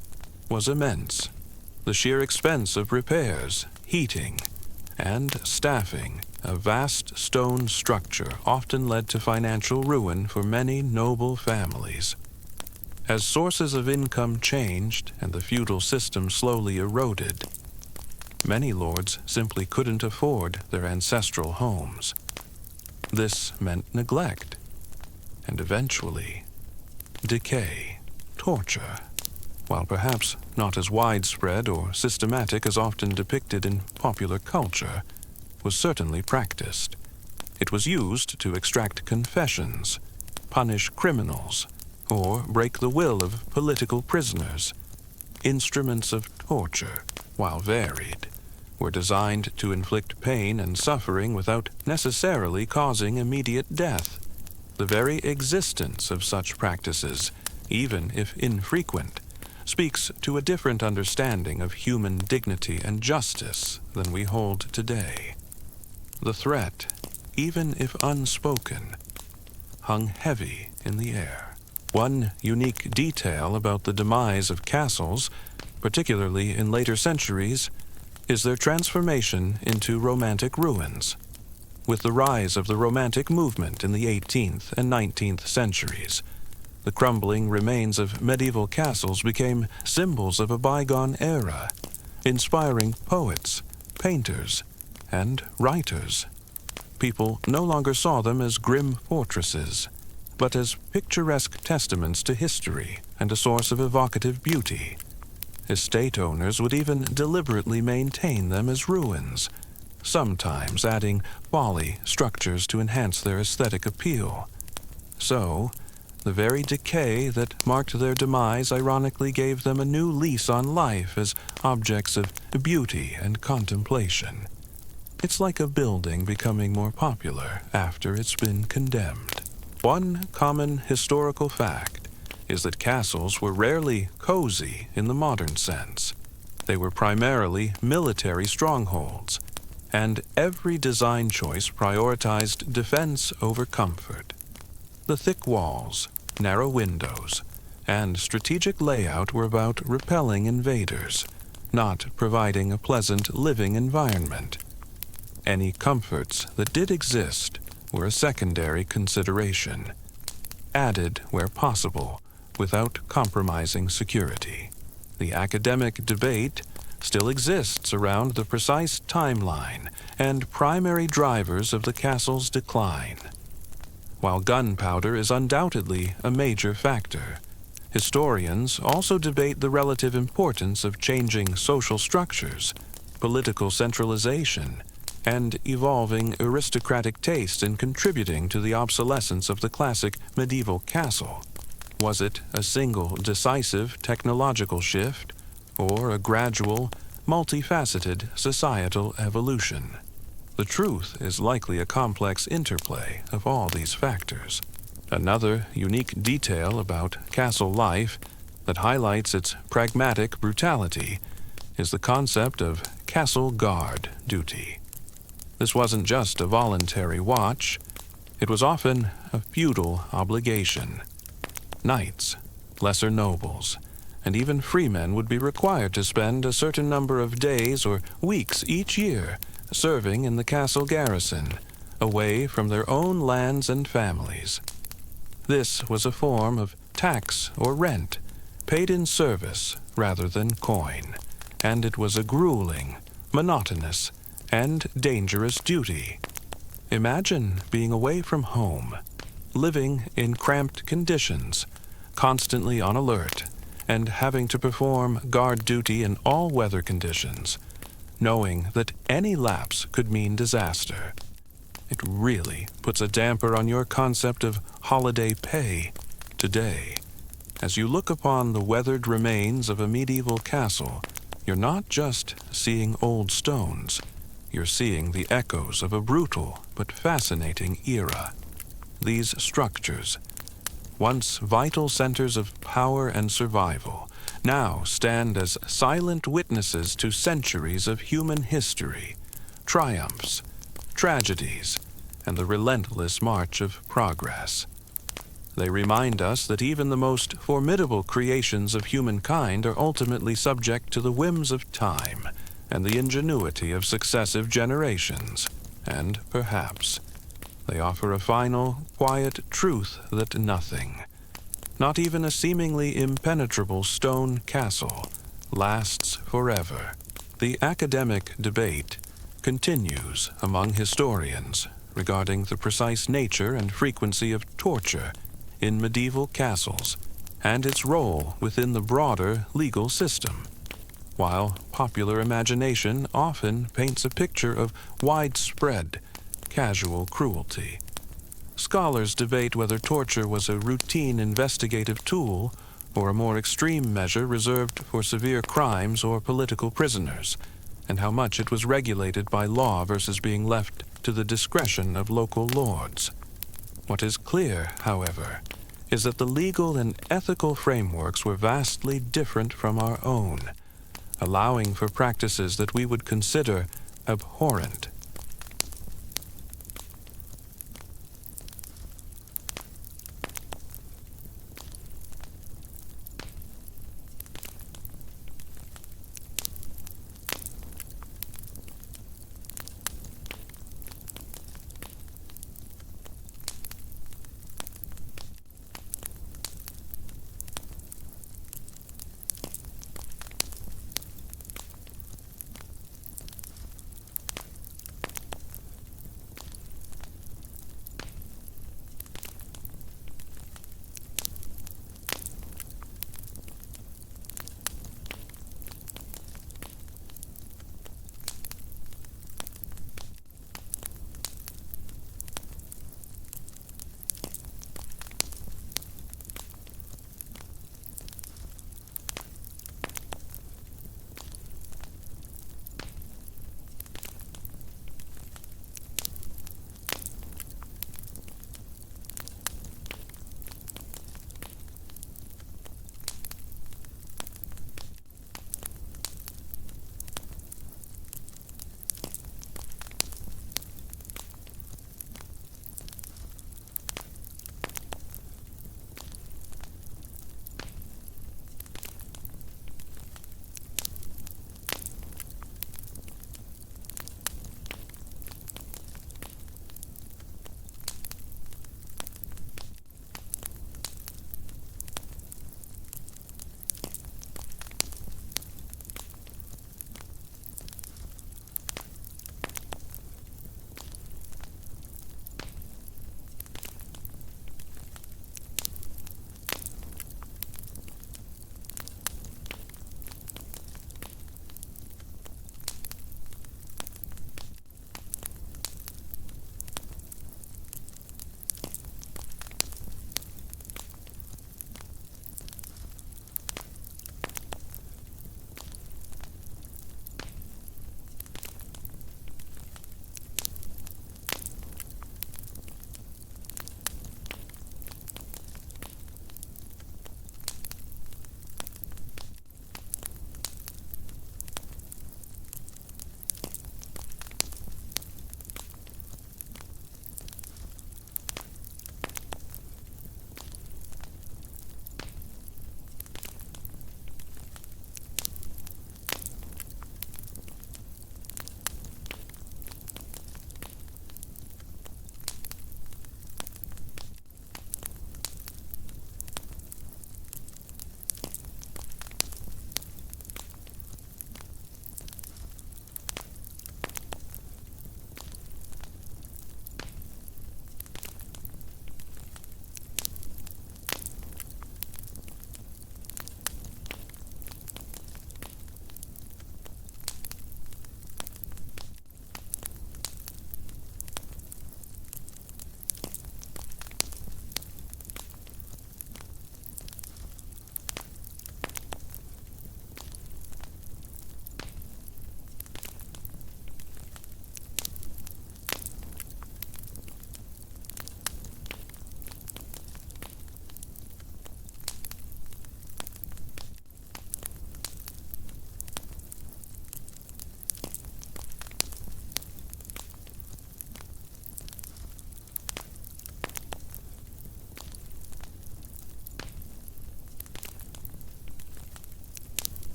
[SPEAKER 1] was immense. The sheer expense of repairs, heating, and staffing a vast stone structure often led to financial ruin for many noble families. As sources of income changed and the feudal system slowly eroded, many lords simply couldn't afford their ancestral homes. This meant neglect, and eventually, decay, torture. While perhaps not as widespread or systematic as often depicted in popular culture, was certainly practiced. It was used to extract confessions, punish criminals, or break the will of political prisoners. Instruments of torture, while varied, were designed to inflict pain and suffering without necessarily causing immediate death. The very existence of such practices, even if infrequent, speaks to a different understanding of human dignity and justice than we hold today. The threat, even if unspoken, hung heavy in the air. One unique detail about the demise of castles, particularly in later centuries, is their transformation into romantic ruins. With the rise of the Romantic movement in the 18th and 19th centuries, the crumbling remains of medieval castles became symbols of a bygone era, inspiring poets, painters, and writers. People no longer saw them as grim fortresses, but as picturesque testaments to history and a source of evocative beauty. Estate owners would even deliberately maintain them as ruins, sometimes adding folly structures to enhance their aesthetic appeal. So, the very decay that marked their demise ironically gave them a new lease on life as objects of beauty and contemplation. It's like a building becoming more popular after it's been condemned. One common historical fact is that castles were rarely cozy in the modern sense. They were primarily military strongholds, and every design choice prioritized defense over comfort. The thick walls, narrow windows, and strategic layout were about repelling invaders, not providing a pleasant living environment. Any comforts that did exist were a secondary consideration, added where possible, without compromising security. The academic debate still exists around the precise timeline and primary drivers of the castle's decline. While gunpowder is undoubtedly a major factor, historians also debate the relative importance of changing social structures, political centralization, and evolving aristocratic taste in contributing to the obsolescence of the classic medieval castle. Was it a single decisive technological shift, or a gradual, multifaceted societal evolution? The truth is likely a complex interplay of all these factors. Another unique detail about castle life that highlights its pragmatic brutality is the concept of castle guard duty. This wasn't just a voluntary watch, it was often a feudal obligation. Knights, lesser nobles, and even freemen would be required to spend a certain number of days or weeks each year serving in the castle garrison, away from their own lands and families. This was a form of tax or rent, paid in service rather than coin, and it was a grueling, monotonous, and dangerous duty. Imagine being away from home, living in cramped conditions, constantly on alert, and having to perform guard duty in all weather conditions, knowing that any lapse could mean disaster. It really puts a damper on your concept of holiday pay today. As you look upon the weathered remains of a medieval castle, you're not just seeing old stones, you're seeing the echoes of a brutal but fascinating era. These structures, once vital centers of power and survival, now stand as silent witnesses to centuries of human history, triumphs, tragedies, and the relentless march of progress. They remind us that even the most formidable creations of humankind are ultimately subject to the whims of time and the ingenuity of successive generations, and perhaps they offer a final, quiet truth that nothing, not even a seemingly impenetrable stone castle, lasts forever. The academic debate continues among historians regarding the precise nature and frequency of torture in medieval castles and its role within the broader legal system, while popular imagination often paints a picture of widespread, casual cruelty. Scholars debate whether torture was a routine investigative tool or a more extreme measure reserved for severe crimes or political prisoners, and how much it was regulated by law versus being left to the discretion of local lords. What is clear, however, is that the legal and ethical frameworks were vastly different from our own, allowing for practices that we would consider abhorrent